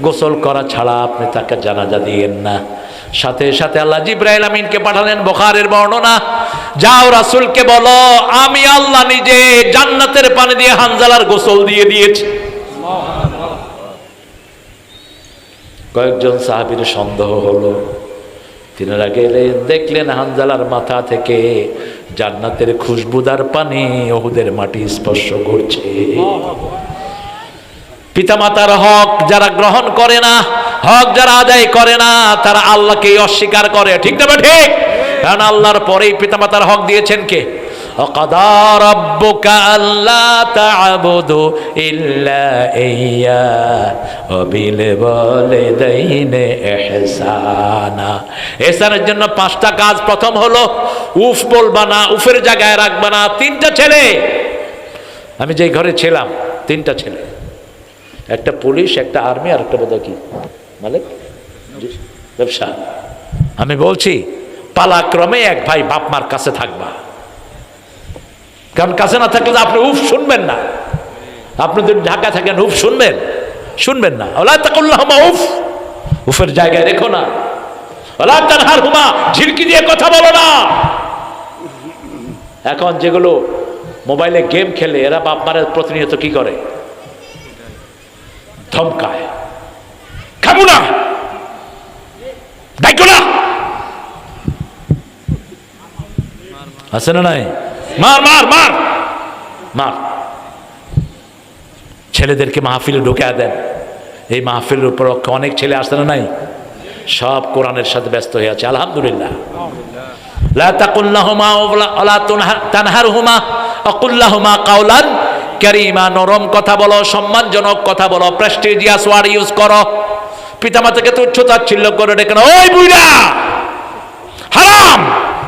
গোসল করা ছাড়া আপনি তাকে জানাজা দিয়েন না। সাথে সাথে আল্লাহ জিবরাইল আমিনকে পাঠালেন, বুখারীর বর্ণনা, যাও রাসূলকে বলো, আমি আল্লাহ নিজে জান্নাতের পানি দিয়ে হানজালার গোসল দিয়ে দিয়েছি। কয়েকজন সাহাবীর সন্দেহ হলো, তিনারা গেলেন, দেখলেন হানজালার মাথা থেকে জান্নাতের খুশবুদার পানি উহুদের মাটি স্পর্শ করছে। পিতামাতার হক যারা গ্রহণ করে না, হক যারা আদায় করে না, তারা আল্লাহকেই অস্বীকার করে। ঠিক না ঠিক? কারণ আল্লাহর পরেই পিতামাতার হক দিয়েছেন কে? وَقَضَى رَبُّكَ أَلَّا تَعْبُدُوا إِلَّا إِيَّاهُ وَبِالْوَالِدَيْنِ إِحْسَانًا। ইহসানের জন্য 5টা কাজ। প্রথম হলো উফ বলবা না, উফের জায়গায় রাখবা না। 3টা ছেলে, আমি যেই ঘরে ছিলাম 3টা ছেলে, একটা পুলিশ, একটা আর্মি, আর একটা বোধহয় কি মালিক ব্যবসা। আমি বলছি, পালাক্রমে এক ভাই বাপ মার কাছে থাকবা, কারণ কাছে না থাকলে আপনি উফ শুনবেন না। আপনি যদি ঢাকা থাকেন উফ শুনবেন না। ওলা তাকুল্লাহুমা উফ, উফের জায়গায় রেখো না। ওলা তানহারহুমা, ঝিড়কি দিয়ে কথা বলো না। এখন যেগুলো মোবাইলে গেম খেলে, এরা বাপ মারের প্রতিনিয়ত কি করে? ধমকায়, খাবো না, ডাইকো না, আছে না নাই? মার মার মার মার। ছেলেদেরকে মাহফিলে ঢুকে দেন। এই মাহফিলের উপর অনেক ছেলে আসে না নাই? সব কোরআনের সাথে ব্যস্ত হয়ে আছে, আলহামদুলিল্লাহ। লা তাকুল্লাহুমা ওয়ালা তানহারহুমা আকুল্লাহুমা কাওলান কারীমা, নরম কথা বলো, সম্মানজনক কথা বলো, প্রেস্টিজিয়াস ওয়ার্ড ইউজ করো। পিতামাতাকে তুচ্ছ তাচ্ছিল্য করে ডেকে না, ওই বুইড়া হারাম,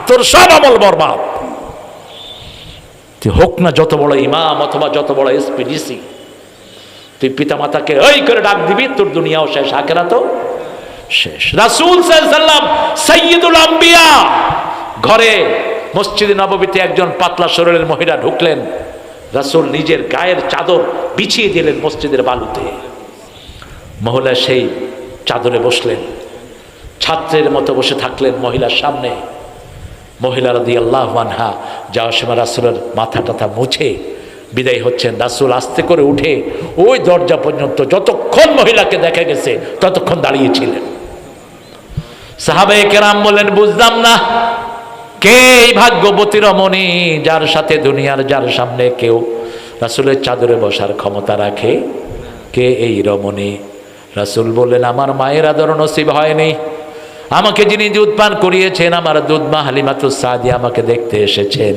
তোর সব আমল বরবাদ। তুই হোক না যত বড় ইমাম অথবা যত বড় এসপিডিসি, তুই পিতামাতাকে ওই করে ডাক দিবি, তোর দুনিয়াও শেষ, আখিরাতও শেষ। রাসূল সাল্লাল্লাহু আলাইহি ওয়াসাল্লাম সাইয়্যিদুল আম্বিয়া, ঘরে মসজিদে নববীতে একজন পাতলা শরীরের মহিলা ঢুকলেন, রাসূল নিজের গায়ের চাদর বিছিয়ে দিলেন মসজিদের বালুতে। মহিলা সেই চাদরে বসলেন, ছাত্রের মতো বসে থাকলেন মহিলার সামনে। মহিলা রাদিয়াল্লাহু আনহা যাওয়ার সময় রাসূলের মাথা টাথা মুছে বিদায় হচ্ছেন। রাসূল আস্তে করে উঠে ওই দরজা পর্যন্ত যতক্ষণ মহিলাকে দেখা গেছে ততক্ষণ দাঁড়িয়েছিলেন। সাহাবায়ে কেরাম বলেন, বুঝলাম না কে এই ভাগ্যবতী রমণী যার সাথে দুনিয়ার যার সামনে কেউ রাসূলের চাদরে বসার ক্ষমতা রাখে, কে এই রমণী? রাসূল বললেন, আমার মায়ের আদর নসিব হয়নি, আমাকে যিনি দুধ পান করিয়েছেন, আমার দুধ মা হালিমাতুস সাদিয়া আমাকে দেখতে এসেছেন,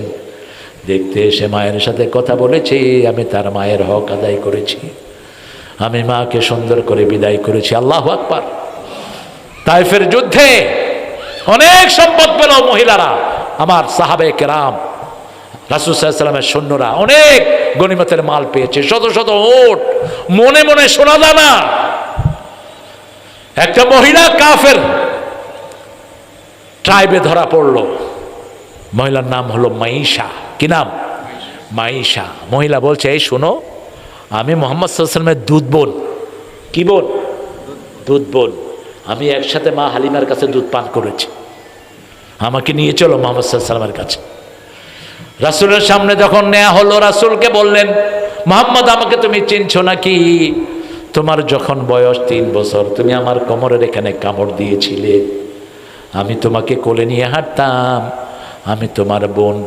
দেখতে এসে মায়ের সাথে কথা বলেছি, আমি তার মায়ের হক আদায় করেছি, আমি মাকে সুন্দর করে বিদায় করেছি। আল্লাহু আকবার। তাইফের যুদ্ধে অনেক সম্পদ পেল মহিলারা, আমার সাহাবে কেরাম, রাসূল সাল্লাল্লাহু আলাইহি ওয়াসাল্লামের সৈন্যরা অনেক গনিমতের মাল পেয়েছে, শত শত উট, মনে মনে শোনা যায় না। একটা মহিলা কাফের ট্রাইবে ধরা পড়লো, মহিলার নাম হলো মাইশা। কি নাম? মাইশা। মহিলা বলছে, এই শোনো, আমি মুহাম্মদ সাল্লাল্লাহু আলাইহি ওয়াসাল্লামের দুধ বোন। কি বোন? দুধ বোন। আমি একসাথে মা হালিমার কাছে দুধ পান করেছি, আমাকে নিয়ে চলো মুহাম্মদ সাল্লাল্লাহু আলাইহি ওয়াসাল্লামের কাছে। রাসূলের সামনে যখন নেওয়া হলো, রাসূলকে বললেন, মুহাম্মদ, আমাকে তুমি চিনছো নাকি? তোমার যখন বয়স 3 বছর, তুমি আমার কোমরের এখানে কামড় দিয়েছিলে, আমি তোমাকে কোলে নিয়ে হাঁটতাম, আমি তোমার বোন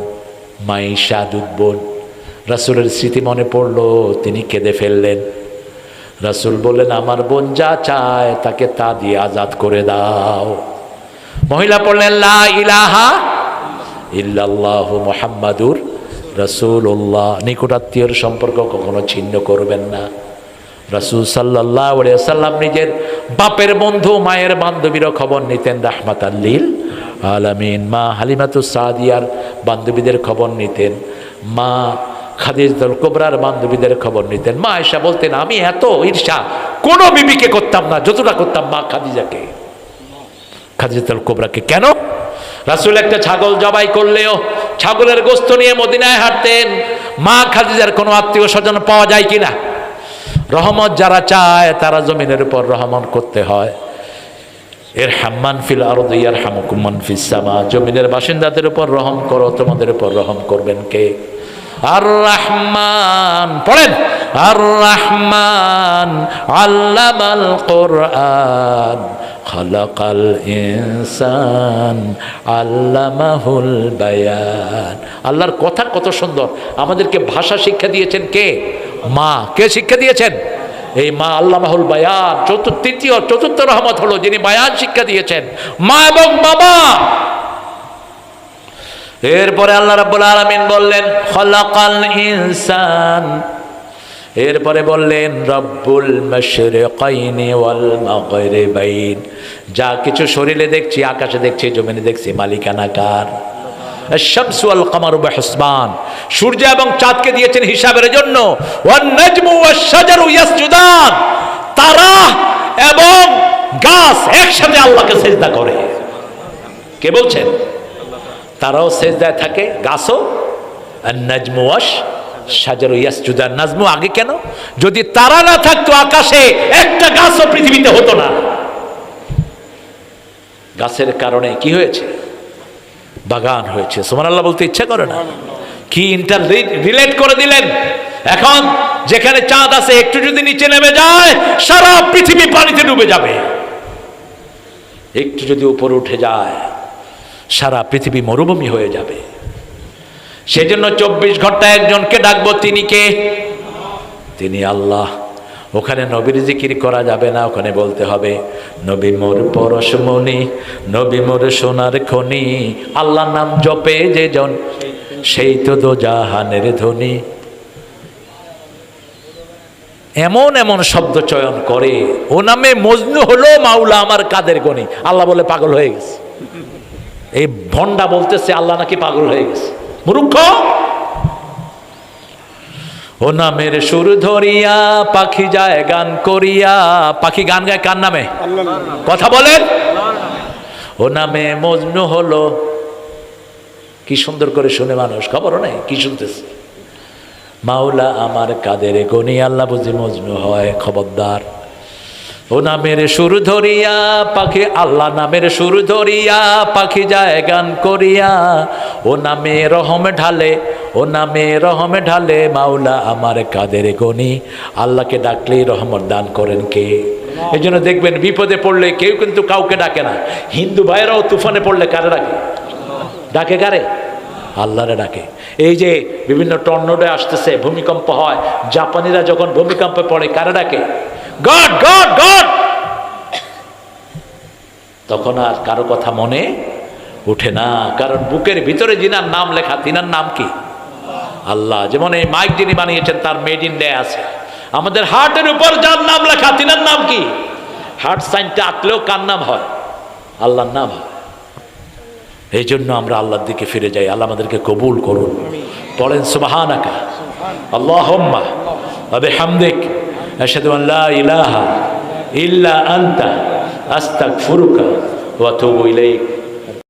মাইশা, দুধ বোন। রাসূলের স্মৃতি মনে পড়লো, তিনি কেঁদে ফেললেন। রাসূল বললেন, আমার বোন যা চায় তাকে তা দিয়ে আজাদ করে দাও। মহিলা পড়লেন, লা ইলাহা ইল্লাল্লাহু মুহাম্মাদুর রাসূলুল্লাহ। নিকটাত্মীয়র সম্পর্ক কখনো ছিন্ন করবেন না। রাসূল সাল্লাল্লাহু আলাইহি ওয়াসাল্লাম নিজের বাপের বন্ধু, মায়ের বান্ধবীরও খবর নিতেন, রাহমাতাল লিল আলামিন। মা হালিমাতুস সাদিয়ার বান্ধবীদের খবর নিতেন, মা খাদিজাতুল কুবরার বান্ধবীদের খবর নিতেন। মা আয়েশা বলতেন, আমি এত ঈর্ষা কোনো বিবিকে করতাম না যতটা করতাম মা খাদিজাকে, খাদিজাতুল কুবরাকে। কেন? রাসূল একটা ছাগল জবাই করলেও ছাগলের গোশত নিয়ে মদিনায় হাঁটতেন। মা খাদিজার কোনো আত্মীয় স্বজন পাওয়া যায় কিনা? রহমত যারা চায় তারা জমিনের উপর রহমত করতে হয়। ইরহাম মান ফিল আরদি ইয়ারহামুকুম মান ফিস সামা। জমিনের বাসিন্দাদের উপর রহম করো, তোমাদের উপর রহম করবেন কে? আর রহমান। পড়েন, আর রহমান আল্লামাল কোরআন খালাকাল ইনসান আল্লামাহুল বায়ান। আল্লাহর কথা কত সুন্দর। আমাদেরকে ভাষা শিক্ষা দিয়েছেন কে? মা। কে শিক্ষা দিয়েছেন? এই মা। আল্লামাহুল বায়ান, চতুর্থ রহমত হলো যিনি বায়ান শিক্ষা দিয়েছেন, মা এবং বাবা। এরপরে আল্লাহ রাব্বুল আলামিন বললেন খালাকাল ইনসান। এরপরে বললেন রব্বুল মাশরিকাইনি ওয়াল মাগরিবাইন। যা কিছু শরীরে দেখছি, আকাশে দেখছি, জমিনে দেখছি, মালিকানা কার? আশ-শামসু ওয়াল কামারু বিহিসবান। সূর্য এবং চাঁদকে দিয়েছেন হিসাবের জন্য। ওয়ান নাজমু ওয়াশ-শাজারু ইয়াসজুদান। তারা এবং গাছ একসাথে আল্লাহকে সিজদা করে। কে বলছেন? তারাও সিজদায় থাকে, গাছও। আন-নাজমু ওয়াশ-শাজারু ইয়াসজুদান। নাজমু আগে কেন? যদি তারা না থাকতো আকাশে, একটা গাছও পৃথিবীতে হতো না। গাছের কারণে কি হয়েছে? বাগান হয়েছে। সুবহানাল্লাহ বলতে ইচ্ছা করে না? কি ইন্টার রিলেট করে দিলেন। এখন যেখানে চাঁদ আছে, একটু যদি নিচে নেমে যায় সারা পৃথিবী পানিতে ডুবে যাবে। একটু যদি উপরে উঠে যায় সারা পৃথিবী মরুভূমি হয়ে যাবে। সেজন্য 24 ঘন্টায় একজনকে ডাকবো, তিনি কে? তিনি আল্লাহ। ওখানে নবীর জিকির করা যাবে না, ওখানে বলতে হবে নবী মোর পরশমণি, নবী মোর সোনার খনি। আল্লাহর নাম জপে যে জন, সেই তো দোজাহানের ধনী। এমন এমন শব্দ চয়ন করে, ও নামে মজনু হলো মাওলা আমার কাদের গনি। আল্লাহ বলে পাগল হয়ে গেছে। এই ভন্ডা বলতেছে আল্লাহ নাকি পাগল হয়ে গেছে। মূর্খ। ও নামের সুর ধরিয়া পাখি যায় গান করিয়া। পাখি গান গায় কার নামে? কথা বলেন। ও নামে মজনু হলো। কি সুন্দর করে শুনে মানুষ, খবরও নেই কি শুনতেছে। মাওলা আমার কাদের গনি। আল্লাহ বুঝি মজনু হয়? খবরদার। ও নামের সুর ধরিয়া পাখি, আল্লাহ নামের সুর ধরিয়া পাখি যায় গান করিয়া। ও নামে রহম ঢালে, ও নামে রহম ঢালে মাওলা আমার কাদের গনি। আল্লাহকে ডাকলেই রহমত দান করেন কে? এই জন্য দেখবেন বিপদে পড়লে কেউ কিন্তু কাউকে ডাকে না। হিন্দু ভাইরাও তুফানে পড়লে কারে ডাকে? ডাকে কারে? আল্লাহরে ডাকে। এই যে বিভিন্ন টর্নেডো আসতেছে, ভূমিকম্প হয়, জাপানিরা যখন ভূমিকম্পে পড়ে কারে ডাকে? God god god. তখন আর কারো কথা মনে উঠে না, কারণ বুকের ভিতরে যিনার নাম লেখা, তিনার নাম কি? আল্লাহ যেমন এই মাইক যিনি বানিয়েছেন তার মেড ইন ডে আছে, আমাদের হার্টের উপর যার নাম লেখা তিনার নাম কি? হার্ট সাইনটা আঁকলেও কার নাম হয়? আল্লাহর নাম হয়। এই জন্য আমরা আল্লাহর দিকে ফিরে যাই। আল্লাহ আমাদেরকে কবুল করুন। বলেন সুবহানাকা আল্লাহুম্মা ওয়া বিহামদিক আশহাদু আন লা ইলাহা ইল্লা আনতা আস্তাগফিরুকা ওয়া আতুবু ইলাইক।